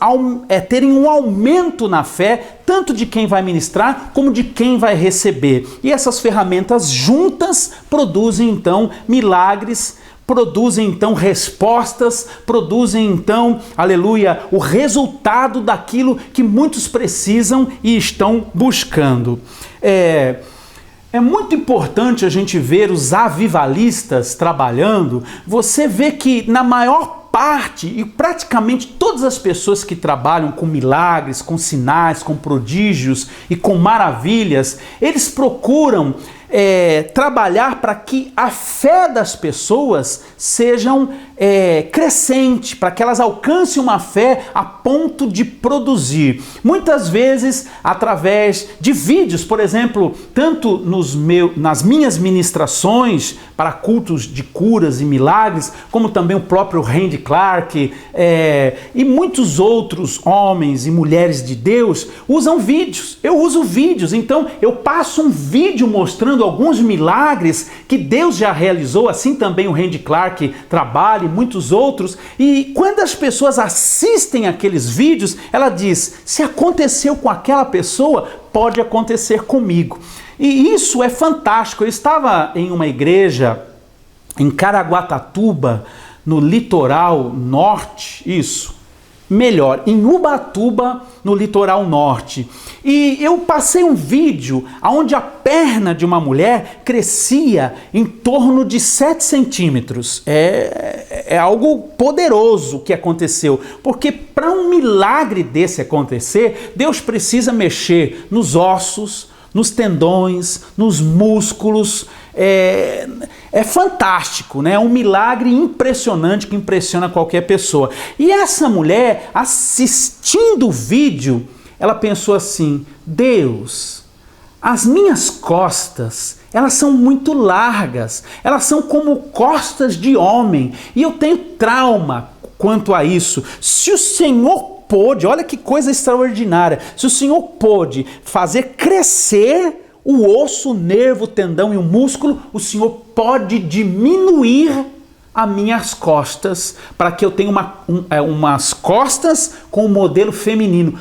terem um aumento na fé, tanto de quem vai ministrar como de quem vai receber. E essas ferramentas juntas produzem então milagres, produzem então respostas, produzem então, aleluia, o resultado daquilo que muitos precisam e estão buscando. É muito importante a gente ver os avivalistas trabalhando. Você vê que na maior parte, e praticamente todas as pessoas que trabalham com milagres, com sinais, com prodígios e com maravilhas, eles procuram trabalhar para que a fé das pessoas sejam crescente, para que elas alcancem uma fé a ponto de produzir. Muitas vezes através de vídeos, por exemplo, tanto nas minhas ministrações para cultos de curas e milagres, como também o próprio Randy Clark e muitos outros homens e mulheres de Deus usam vídeos. Eu uso vídeos, então eu passo um vídeo mostrando alguns milagres que Deus já realizou, assim também o Randy Clark trabalha e muitos outros, e quando as pessoas assistem aqueles vídeos, ela diz: se aconteceu com aquela pessoa, pode acontecer comigo. E isso é fantástico. Eu estava em uma igreja em Caraguatatuba, no litoral norte, em Ubatuba, no litoral norte. E eu passei um vídeo onde a perna de uma mulher crescia em torno de 7 centímetros. É algo poderoso que aconteceu, porque para um milagre desse acontecer, Deus precisa mexer nos ossos, nos tendões, nos músculos. É fantástico, né? É um milagre impressionante que impressiona qualquer pessoa. E essa mulher, assistindo o vídeo, ela pensou assim: Deus, as minhas costas elas são muito largas, elas são como costas de homem, e eu tenho trauma quanto a isso. Se o Senhor pôde, olha que coisa extraordinária, se o Senhor pôde fazer crescer o osso, o nervo, o tendão e o músculo, o Senhor pode diminuir as minhas costas, para que eu tenha umas costas com o modelo feminino.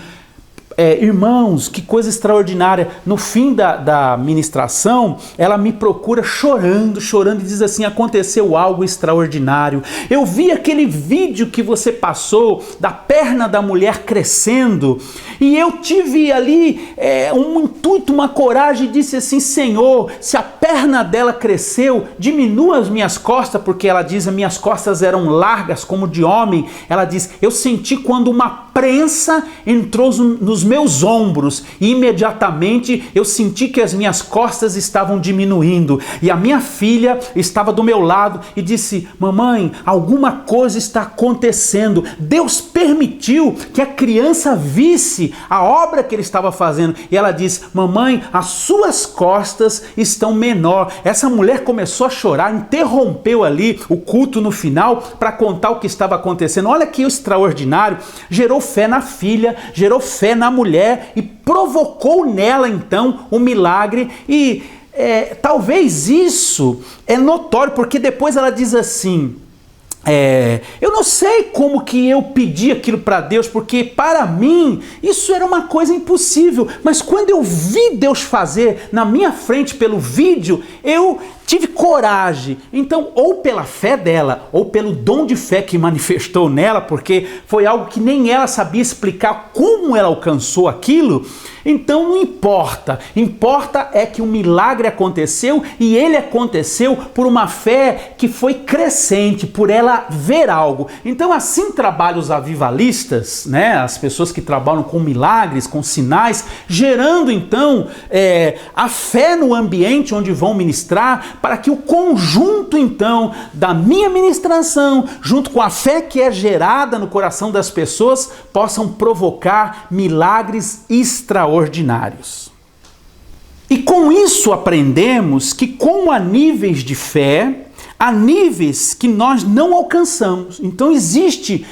Irmãos, que coisa extraordinária. No fim da ministração, ela me procura chorando e diz assim: aconteceu algo extraordinário. Eu vi aquele vídeo que você passou da perna da mulher crescendo, e eu tive ali um intuito, uma coragem, e disse assim: Senhor, se a perna dela cresceu, diminua as minhas costas, porque ela diz, as minhas costas eram largas como de homem. Ela diz, eu senti quando uma prensa entrou nos meus ombros, e imediatamente eu senti que as minhas costas estavam diminuindo, e a minha filha estava do meu lado e disse: mamãe, alguma coisa está acontecendo. Deus permitiu que a criança visse a obra que ele estava fazendo, e ela disse: mamãe, as suas costas estão menor. Essa mulher começou a chorar, interrompeu ali o culto no final para contar o que estava acontecendo. Olha que extraordinário. Gerou fé na filha, gerou fé na mulher e provocou nela então o milagre. E talvez isso é notório, porque depois ela diz assim: eu não sei como que eu pedi aquilo para Deus, porque para mim isso era uma coisa impossível, mas quando eu vi Deus fazer na minha frente pelo vídeo, eu tive coragem. Então, ou pela fé dela, ou pelo dom de fé que manifestou nela, porque foi algo que nem ela sabia explicar como ela alcançou aquilo. Então não importa, importa é que o milagre aconteceu, e ele aconteceu por uma fé que foi crescente, por ela ver algo. Então assim trabalham os avivalistas, né? As pessoas que trabalham com milagres, com sinais, gerando então a fé no ambiente onde vão ministrar, para que o conjunto então da minha ministração, junto com a fé que é gerada no coração das pessoas, possam provocar milagres extraordinários. E com isso aprendemos que, como há níveis de fé, há níveis que nós não alcançamos. Então existe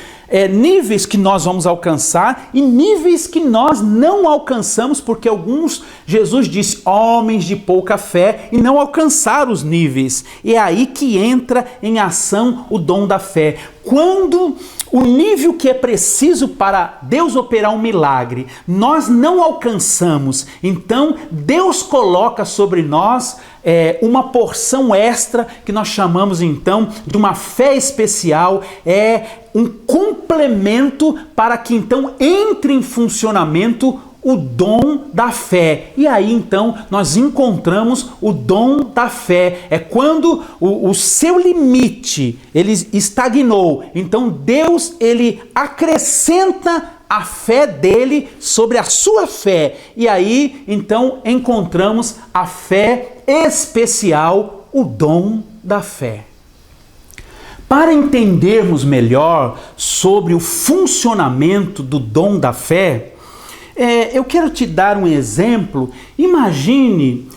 níveis que nós vamos alcançar e níveis que nós não alcançamos, porque alguns, Jesus disse, homens de pouca fé, e não alcançaram os níveis. E é aí que entra em ação o dom da fé. Quando o nível que é preciso para Deus operar um milagre, nós não alcançamos, então Deus coloca sobre nós uma porção extra, que nós chamamos então de uma fé especial, um complemento para que então entre em funcionamento o dom da fé. E aí então nós encontramos o dom da fé. É quando o seu limite ele estagnou. Então Deus ele acrescenta a fé dele sobre a sua fé. E aí então encontramos a fé especial, o dom da fé. Para entendermos melhor sobre o funcionamento do dom da fé, eu quero te dar um exemplo. Imagine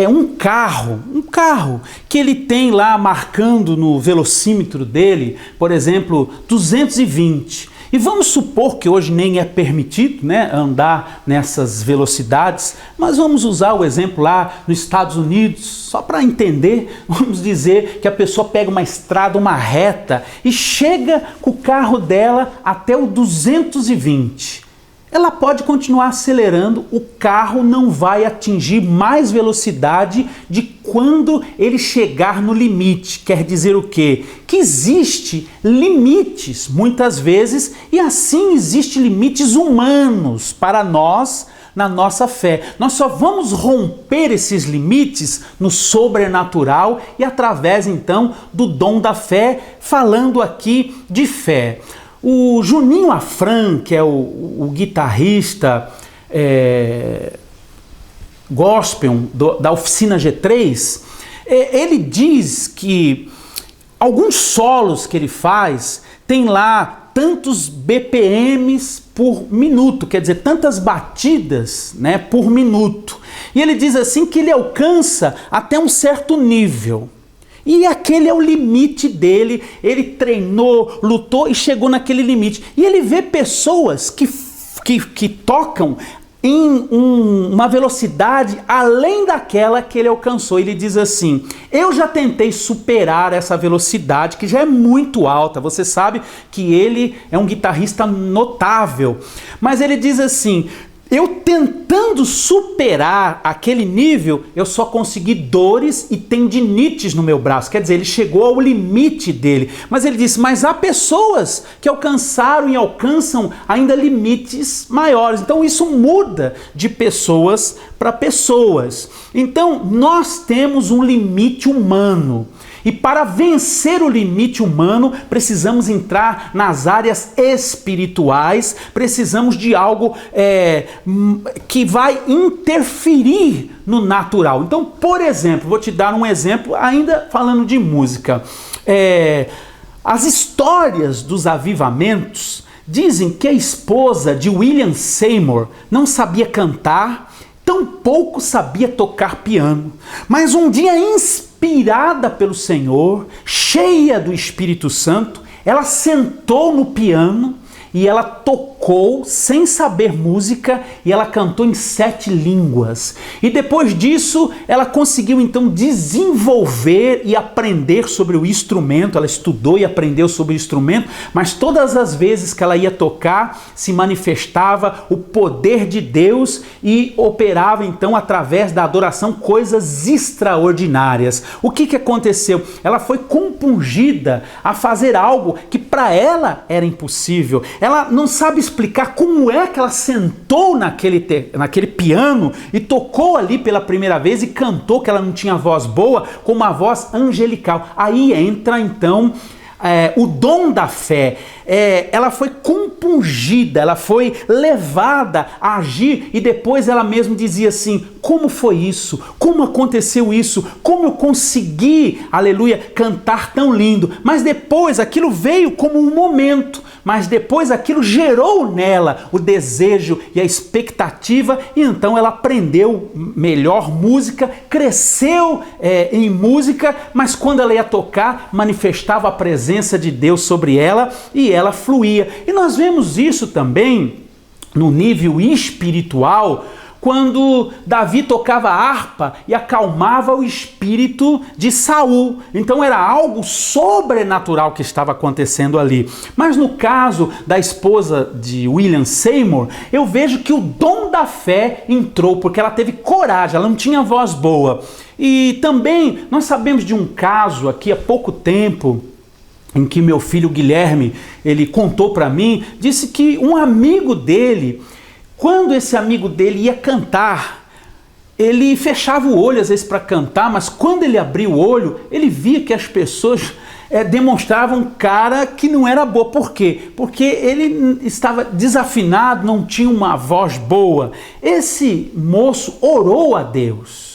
um carro que ele tem lá marcando no velocímetro dele, por exemplo, 220. E vamos supor que hoje nem é permitido, né, andar nessas velocidades, mas vamos usar o exemplo lá nos Estados Unidos, só para entender. Vamos dizer que a pessoa pega uma estrada, uma reta, e chega com o carro dela até o 220. Ela pode continuar acelerando, o carro não vai atingir mais velocidade de quando ele chegar no limite. Quer dizer o quê? Que existe limites, muitas vezes, e assim existem limites humanos para nós, na nossa fé. Nós só vamos romper esses limites no sobrenatural e através, então, do dom da fé, falando aqui de fé. O Juninho Afran, que é o guitarrista gospel da Oficina G3, ele diz que alguns solos que ele faz tem lá tantos BPMs por minuto, quer dizer, tantas batidas, né, por minuto. E ele diz assim que ele alcança até um certo nível. E aquele é o limite dele, ele treinou, lutou e chegou naquele limite. E ele vê pessoas que tocam em uma velocidade além daquela que ele alcançou. Ele diz assim: eu já tentei superar essa velocidade, que já é muito alta. Você sabe que ele é um guitarrista notável. Mas ele diz assim: eu tentando superar aquele nível, eu só consegui dores e tendinites no meu braço. Quer dizer, ele chegou ao limite dele. Mas ele disse, mas há pessoas que alcançaram e alcançam ainda limites maiores. Então isso muda de pessoas para pessoas. Então nós temos um limite humano. E para vencer o limite humano, precisamos entrar nas áreas espirituais, precisamos de algo que vai interferir no natural. Então, por exemplo, vou te dar um exemplo, ainda falando de música. As histórias dos avivamentos dizem que a esposa de William Seymour não sabia cantar, tampouco sabia tocar piano, mas um dia inspirada pelo Senhor, cheia do Espírito Santo, ela sentou no piano e ela tocou sem saber música e ela cantou em 7 línguas. E depois disso, ela conseguiu então desenvolver e aprender sobre o instrumento. Ela estudou e aprendeu sobre o instrumento, mas todas as vezes que ela ia tocar, se manifestava o poder de Deus e operava então através da adoração coisas extraordinárias. O que aconteceu? Ela foi compungida a fazer algo que para ela era impossível. Ela não sabe explicar como é que ela sentou naquele piano e tocou ali pela primeira vez e cantou, que ela não tinha voz boa, com uma voz angelical. Aí entra então o dom da fé. Ela foi compungida, ela foi levada a agir e depois ela mesma dizia assim: como foi isso? Como aconteceu isso? Como eu consegui, aleluia, cantar tão lindo? Mas depois aquilo veio como um momento, mas depois aquilo gerou nela o desejo e a expectativa e então ela aprendeu melhor música, cresceu em música, mas quando ela ia tocar, manifestava a presença de Deus sobre ela e ela fluía. E nós vemos isso também no nível espiritual, quando Davi tocava harpa e acalmava o espírito de Saul. Então era algo sobrenatural que estava acontecendo ali. Mas no caso da esposa de William Seymour, eu vejo que o dom da fé entrou, porque ela teve coragem, ela não tinha voz boa. E também nós sabemos de um caso aqui há pouco tempo, em que meu filho Guilherme, ele contou para mim, disse que um amigo dele, quando esse amigo dele ia cantar, ele fechava o olho às vezes para cantar, mas quando ele abria o olho, ele via que as pessoas demonstravam cara que não era boa. Por quê? Porque ele estava desafinado, não tinha uma voz boa. Esse moço orou a Deus.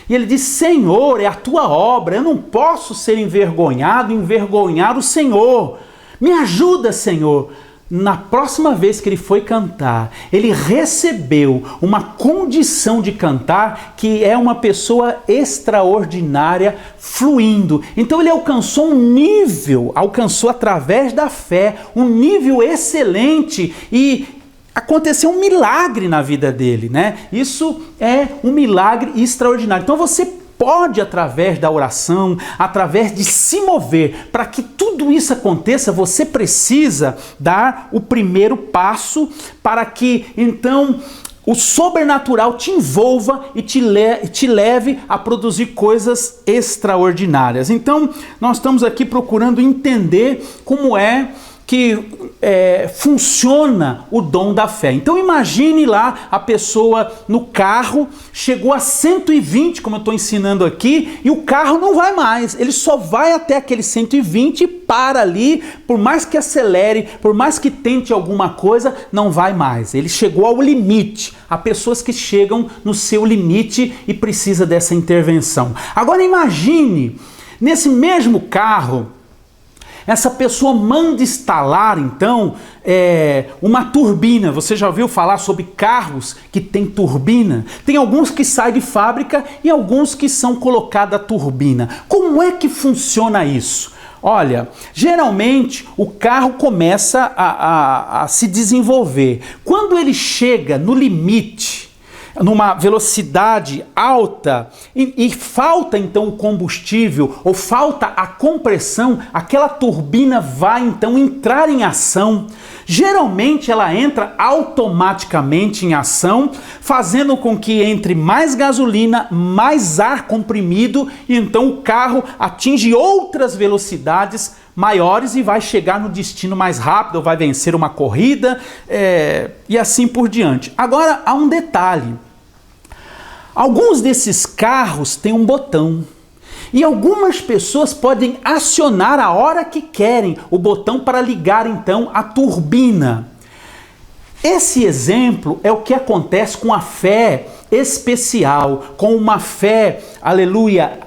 E ele disse: Senhor, é a tua obra, eu não posso ser envergonhado, envergonhar o Senhor. Me ajuda, Senhor. Na próxima vez que ele foi cantar, ele recebeu uma condição de cantar que é uma pessoa extraordinária fluindo. Então ele alcançou um nível, alcançou através da fé, um nível excelente e aconteceu um milagre na vida dele, né? Isso é um milagre extraordinário. Então você pode, através da oração, através de se mover, para que tudo isso aconteça, você precisa dar o primeiro passo para que, então, o sobrenatural te envolva e te leve a produzir coisas extraordinárias. Então, nós estamos aqui procurando entender como é que funciona o dom da fé. Então imagine lá a pessoa no carro, chegou a 120, como eu estou ensinando aqui, e o carro não vai mais, ele só vai até aquele 120 e para ali, por mais que acelere, por mais que tente alguma coisa, não vai mais. Ele chegou ao limite. Há pessoas que chegam no seu limite e precisa dessa intervenção. Agora imagine, nesse mesmo carro, Essa pessoa manda instalar, então, uma turbina. Você já ouviu falar sobre carros que tem turbina? Tem alguns que saem de fábrica e alguns que são colocados a turbina. Como é que funciona isso? Olha, geralmente o carro começa a se desenvolver. Quando ele chega no limite, numa velocidade alta e falta então o combustível ou falta a compressão, aquela turbina vai então entrar em ação. Geralmente ela entra automaticamente em ação, fazendo com que entre mais gasolina, mais ar comprimido e então o carro atinge outras velocidades maiores e vai chegar no destino mais rápido, ou vai vencer uma corrida e assim por diante. Agora há um detalhe. Alguns desses carros têm um botão e algumas pessoas podem acionar a hora que querem o botão para ligar então a turbina. Esse exemplo é o que acontece com a fé especial, com uma fé, aleluia,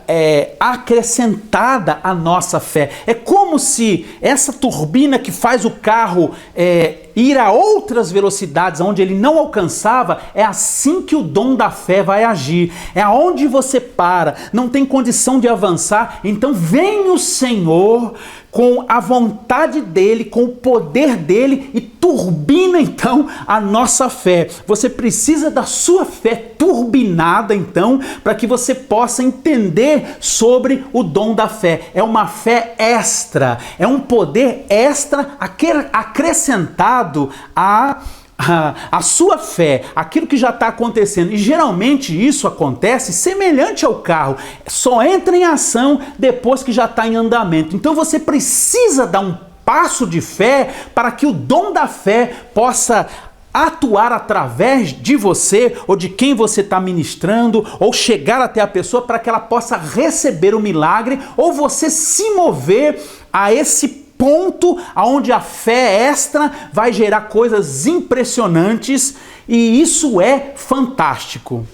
acrescentada à nossa fé. É como se essa turbina que faz o carro ir a outras velocidades onde ele não alcançava, é assim que o dom da fé vai agir. É aonde você para, não tem condição de avançar, então vem o Senhor com a vontade dele, com o poder dele e turbina então a nossa fé. Você precisa da sua fé turbinada então, para que você possa entender sobre o dom da fé. É uma fé extra, é um poder extra acrescentado a sua fé, aquilo que já está acontecendo. E geralmente isso acontece semelhante ao carro, só entra em ação depois que já está em andamento. Então você precisa dar um passo de fé para que o dom da fé possa atuar através de você ou de quem você está ministrando, ou chegar até a pessoa para que ela possa receber o milagre, ou você se mover a esse ponto onde a fé extra vai gerar coisas impressionantes, e isso é fantástico.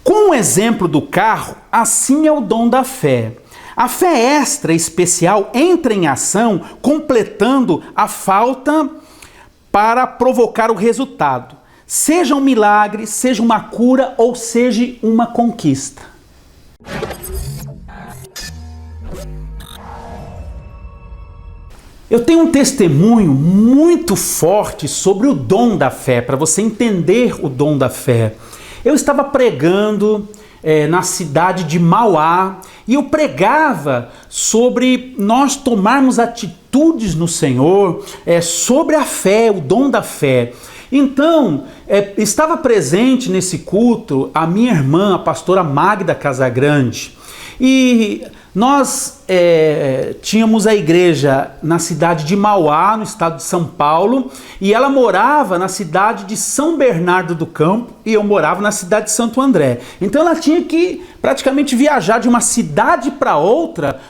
Com o exemplo do carro, assim é o dom da fé. A fé extra especial entra em ação, completando a falta para provocar o resultado. Seja um milagre, seja uma cura ou seja uma conquista. Eu tenho um testemunho muito forte sobre o dom da fé, para você entender o dom da fé. Eu estava pregando na cidade de Mauá, e eu pregava sobre nós tomarmos atitudes no Senhor, sobre a fé, o dom da fé. Então, estava presente nesse culto a minha irmã, a pastora Magda Casagrande, e nós tínhamos a igreja na cidade de Mauá, no estado de São Paulo, e ela morava na cidade de São Bernardo do Campo, e eu morava na cidade de Santo André. Então ela tinha que praticamente viajar de uma cidade para outra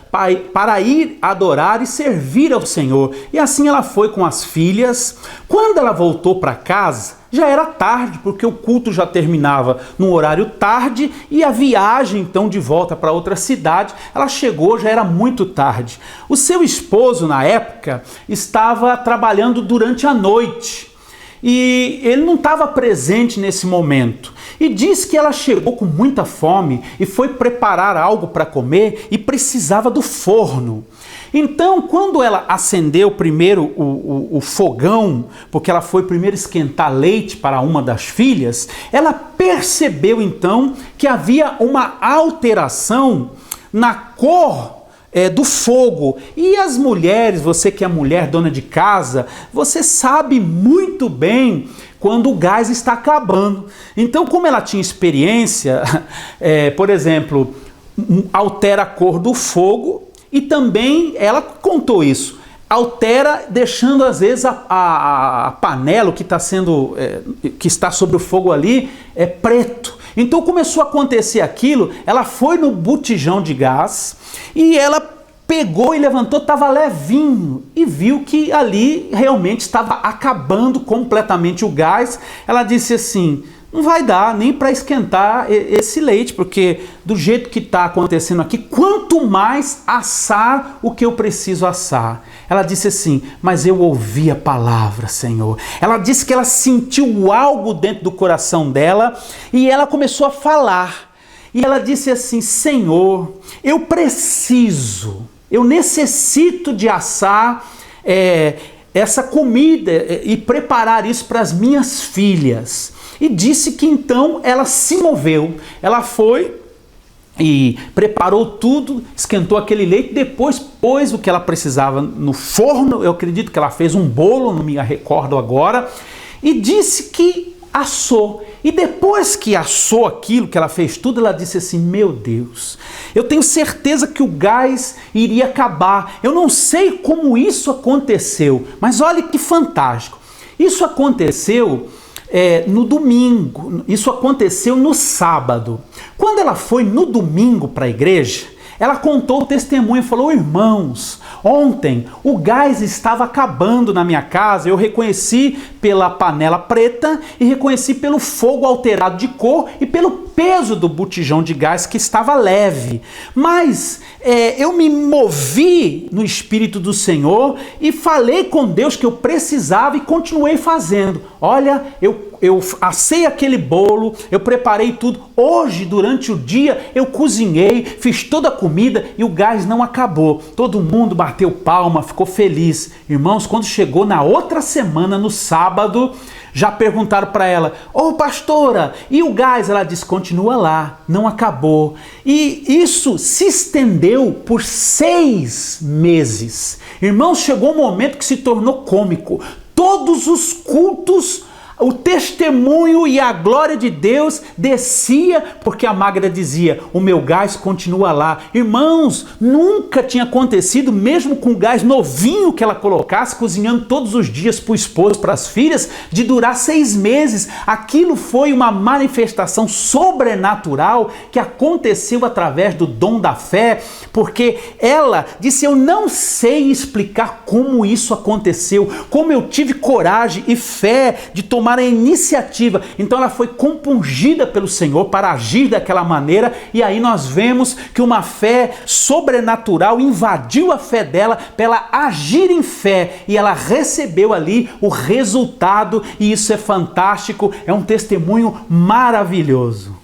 para ir adorar e servir ao Senhor. E assim ela foi com as filhas. Quando ela voltou para casa, já era tarde, porque o culto já terminava num horário tarde, e a viagem então de volta para outra cidade, ela chegou, já era muito tarde. O seu esposo na época estava trabalhando durante a noite e ele não estava presente nesse momento. E diz que ela chegou com muita fome e foi preparar algo para comer e precisava do forno. Então, quando ela acendeu primeiro o fogão, porque ela foi primeiro esquentar leite para uma das filhas, ela percebeu então que havia uma alteração na cor do fogo. E as mulheres, você que é mulher, dona de casa, você sabe muito bem quando o gás está acabando. Então, como ela tinha experiência, por exemplo, altera a cor do fogo, e também ela contou isso, altera deixando às vezes a panela que está sendo, que está sobre o fogo ali, preto. Então começou a acontecer aquilo, ela foi no botijão de gás e ela pegou e levantou, estava levinho, e viu que ali realmente estava acabando completamente o gás. Ela disse assim: não vai dar nem para esquentar esse leite, porque do jeito que está acontecendo aqui, quanto mais assar o que eu preciso assar. Ela disse assim, mas eu ouvi a palavra, Senhor. Ela disse que ela sentiu algo dentro do coração dela e ela começou a falar. E ela disse assim, Senhor, eu necessito de assar essa comida e preparar isso para as minhas filhas. E disse que então ela se moveu, ela foi e preparou tudo, esquentou aquele leite, depois pôs o que ela precisava no forno, eu acredito que ela fez um bolo, não me recordo agora, e disse que assou. E depois que assou aquilo, que ela fez tudo, ela disse assim, meu Deus, eu tenho certeza que o gás iria acabar, eu não sei como isso aconteceu, mas olha que fantástico, isso aconteceu no domingo, isso aconteceu no sábado. Quando ela foi no domingo para a igreja, ela contou o testemunho e falou, irmãos, ontem o gás estava acabando na minha casa, eu reconheci pela panela preta e reconheci pelo fogo alterado de cor e pelo peso do botijão de gás que estava leve. Mas eu me movi no Espírito do Senhor e falei com Deus que eu precisava e continuei fazendo. Olha, eu assei aquele bolo, eu preparei tudo. Hoje, durante o dia, eu cozinhei, fiz toda a comida e o gás não acabou. Todo mundo bateu palma, ficou feliz. Irmãos, quando chegou na outra semana, no sábado, já perguntaram para ela, ô pastora, e o gás? Ela disse, continua lá, não acabou. E isso se estendeu por 6 meses. Irmãos, chegou um momento que se tornou cômico. Todos os cultos, o testemunho e a glória de Deus descia, porque a magra dizia, o meu gás continua lá. Irmãos, nunca tinha acontecido, mesmo com o gás novinho que ela colocasse, cozinhando todos os dias para o esposo, para as filhas, de durar 6 meses. Aquilo foi uma manifestação sobrenatural que aconteceu através do dom da fé, porque ela disse, eu não sei explicar como isso aconteceu, como eu tive coragem e fé de tomar a iniciativa. Então ela foi compungida pelo Senhor para agir daquela maneira, e aí nós vemos que uma fé sobrenatural invadiu a fé dela para ela agir em fé, e ela recebeu ali o resultado, e isso é fantástico, é um testemunho maravilhoso.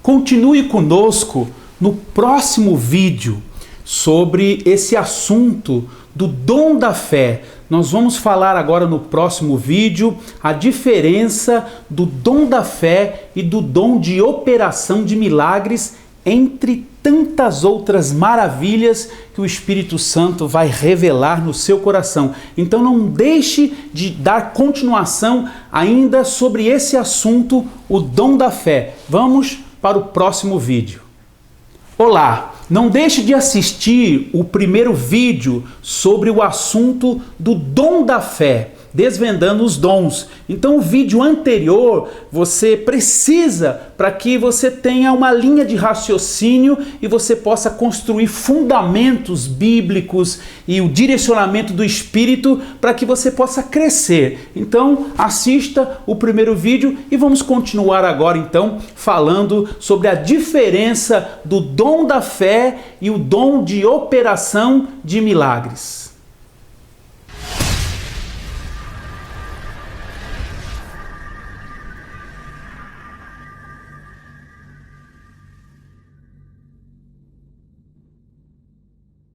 Continue conosco no próximo vídeo sobre esse assunto do dom da fé. Nós vamos falar agora no próximo vídeo a diferença do dom da fé e do dom de operação de milagres, entre tantas outras maravilhas que o Espírito Santo vai revelar no seu coração. Então não deixe de dar continuação ainda sobre esse assunto, o dom da fé. Vamos para o próximo vídeo. Olá! Não deixe de assistir o primeiro vídeo sobre o assunto do dom da fé, desvendando os dons. Então o vídeo anterior você precisa para que você tenha uma linha de raciocínio e você possa construir fundamentos bíblicos e o direcionamento do Espírito para que você possa crescer. Então assista o primeiro vídeo e vamos continuar agora então falando sobre a diferença do dom da fé e o dom de operação de milagres.